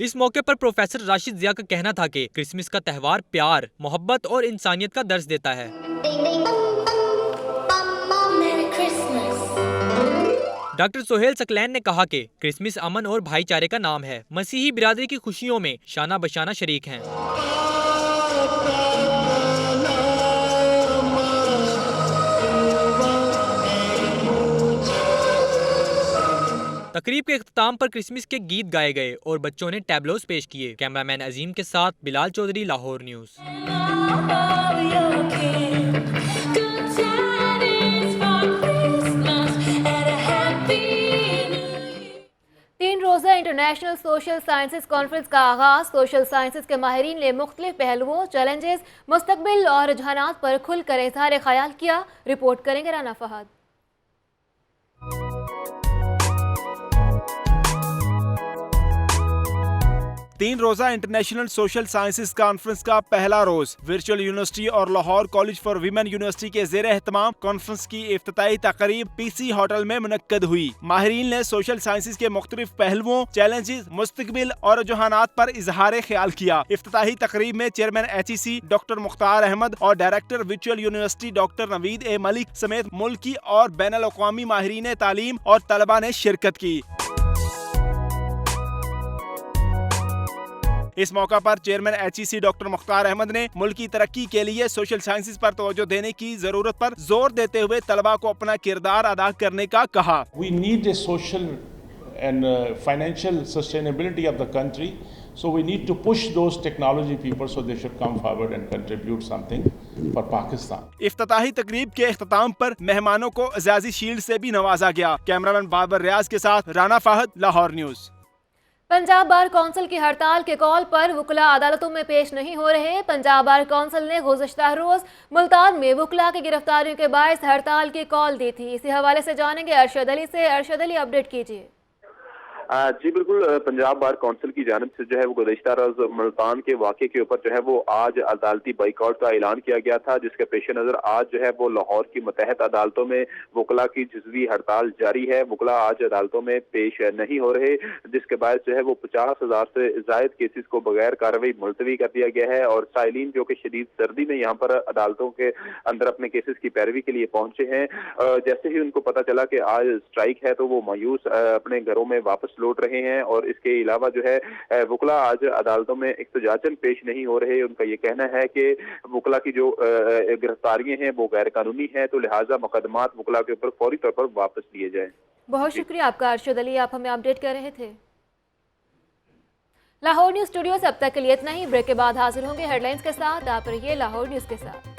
Speaker 23: इस मौके पर प्रोफेसर राशिद जिया का कहना था कि क्रिसमस का त्यौहार प्यार, मोहब्बत और इंसानियत का दर्ज देता है। डॉक्टर सोहेल सकलैन ने कहा कि क्रिसमस अमन और भाईचारे का नाम है। मसीही बिरादरी की खुशियों में शाना बशाना शरीक हैं। तकरीब के इख्तिताम पर क्रिसमस के गीत गाए गए और बच्चों ने टैबलोस पेश किए। कैमरामैन अजीम के साथ बिलाल चौधरी, लाहौर न्यूज़।
Speaker 1: 3 रोज़ा इंटरनेशनल सोशल साइंसेज कॉन्फ्रेंस का आगाज। सोशल साइंसेज के माहिरीन ने मुख्तलिफ पहलुओं, चैलेंजेस, मुस्तकबिल और रुझानात पर खुलकर इज़हार ख्याल किया। रिपोर्ट करेंगे राना फहद।
Speaker 12: 3 रोज़ा इंटरनेशनल सोशल साइंसेज कॉन्फ्रेंस का पहला रोज वर्चुअल यूनिवर्सिटी और Lahore college for women university के ज़ेर एहतमाम कॉन्फ्रेंस की इफ्तिताही तकरीब PC होटल में मुनक्कद हुई। माहिरीन ने सोशल साइंसेज के मुख्तलिफ पहलुओं, चैलेंजेस, मुस्तकबिल और रुझानात पर इजहार ख्याल किया। इफ्तिताही तकरीब में chairman HEC doctor Mukhtar Ahmed और director virtual university doctor Naveed A Malik समेत मुल्की और बैनुल अक़वामी माहिरीन तालीम और तलबा ने शिरकत की। इस मौका पर chairman HEC doctor Mukhtar Ahmad ने मुल्क की तरक्की के लिए सोशल साइंसेज पर तवज्जो देने की जरूरत पर जोर देते हुए तलबा को अपना किरदार अदा करने का कहा।
Speaker 9: We need a social and financial sustainability of the country, so we need to push those technology people so they should come forward and contribute something for Pakistan.
Speaker 12: इफ्तिताही तकरीब के इख्तिताम पर मेहमानों को एजाज़ी शील्ड से भी नवाजा गया। कैमरामैन बाबर रियाज के साथ Rana Fahad, Lahore news.
Speaker 1: Punjab bar council की हड़ताल के कॉल पर वुकला अदालतों में पेश नहीं हो रहे। पंजाब बार कौंसिल ने गुज़श्ता रोज मुल्तान में वुकला की गिरफ्तारियों के बायस हड़ताल की कॉल दी थी। इसी हवाले से जानेंगे अरशद अली से। अरशद अली, अपडेट कीजिए।
Speaker 8: जी बिल्कुल, पंजाब बार काउंसिल की जानिब से जो है वो गुज़श्ता रोज़ मुल्तान के वाक़े के ऊपर जो है वो आज अदालती बाइकआउट का ऐलान किया गया था, जिसके पेश नज़र आज जो है वो लाहौर की मुतहद अदालतों में वकला की जुज़वी हड़ताल जारी है। वकला आज अदालतों में पेश नहीं हो रहे, जिसके बाद जो है वो 50,000 से ज़ायद केसेस को बगैर कार्रवाई मुलतवी कर दिया गया है और साइलिन जो कि शदीद सर्दी में यहाँ पर अदालतों के अंदर अपने केसेस की पैरवी के लिए पहुंचे हैं, जैसे ही उनको पता चला कि आज स्ट्राइक है तो वो मायूस अपने घरों में वापस लौट रहे हैं। और इसके अलावा जो है वकला आज अदालतों में इख्तिजाजन पेश नहीं हो रहे। उनका ये कहना है कि वकला की जो गिरफ्तारियां हैं वो गैर कानूनी हैं, तो लिहाजा मुकदमात वकला के ऊपर फौरी तौर पर वापस लिए जाएं।
Speaker 1: बहुत शुक्रिया आपका अरशद अली, आप हमें अपडेट कर रहे थे। लाहौर न्यूज़ स्टूडियो से अब तक के लिए इतना ही। ब्रेक के बाद हाजिर होंगे हेडलाइंस के साथ। आप रहिए लाहौर न्यूज़ के साथ।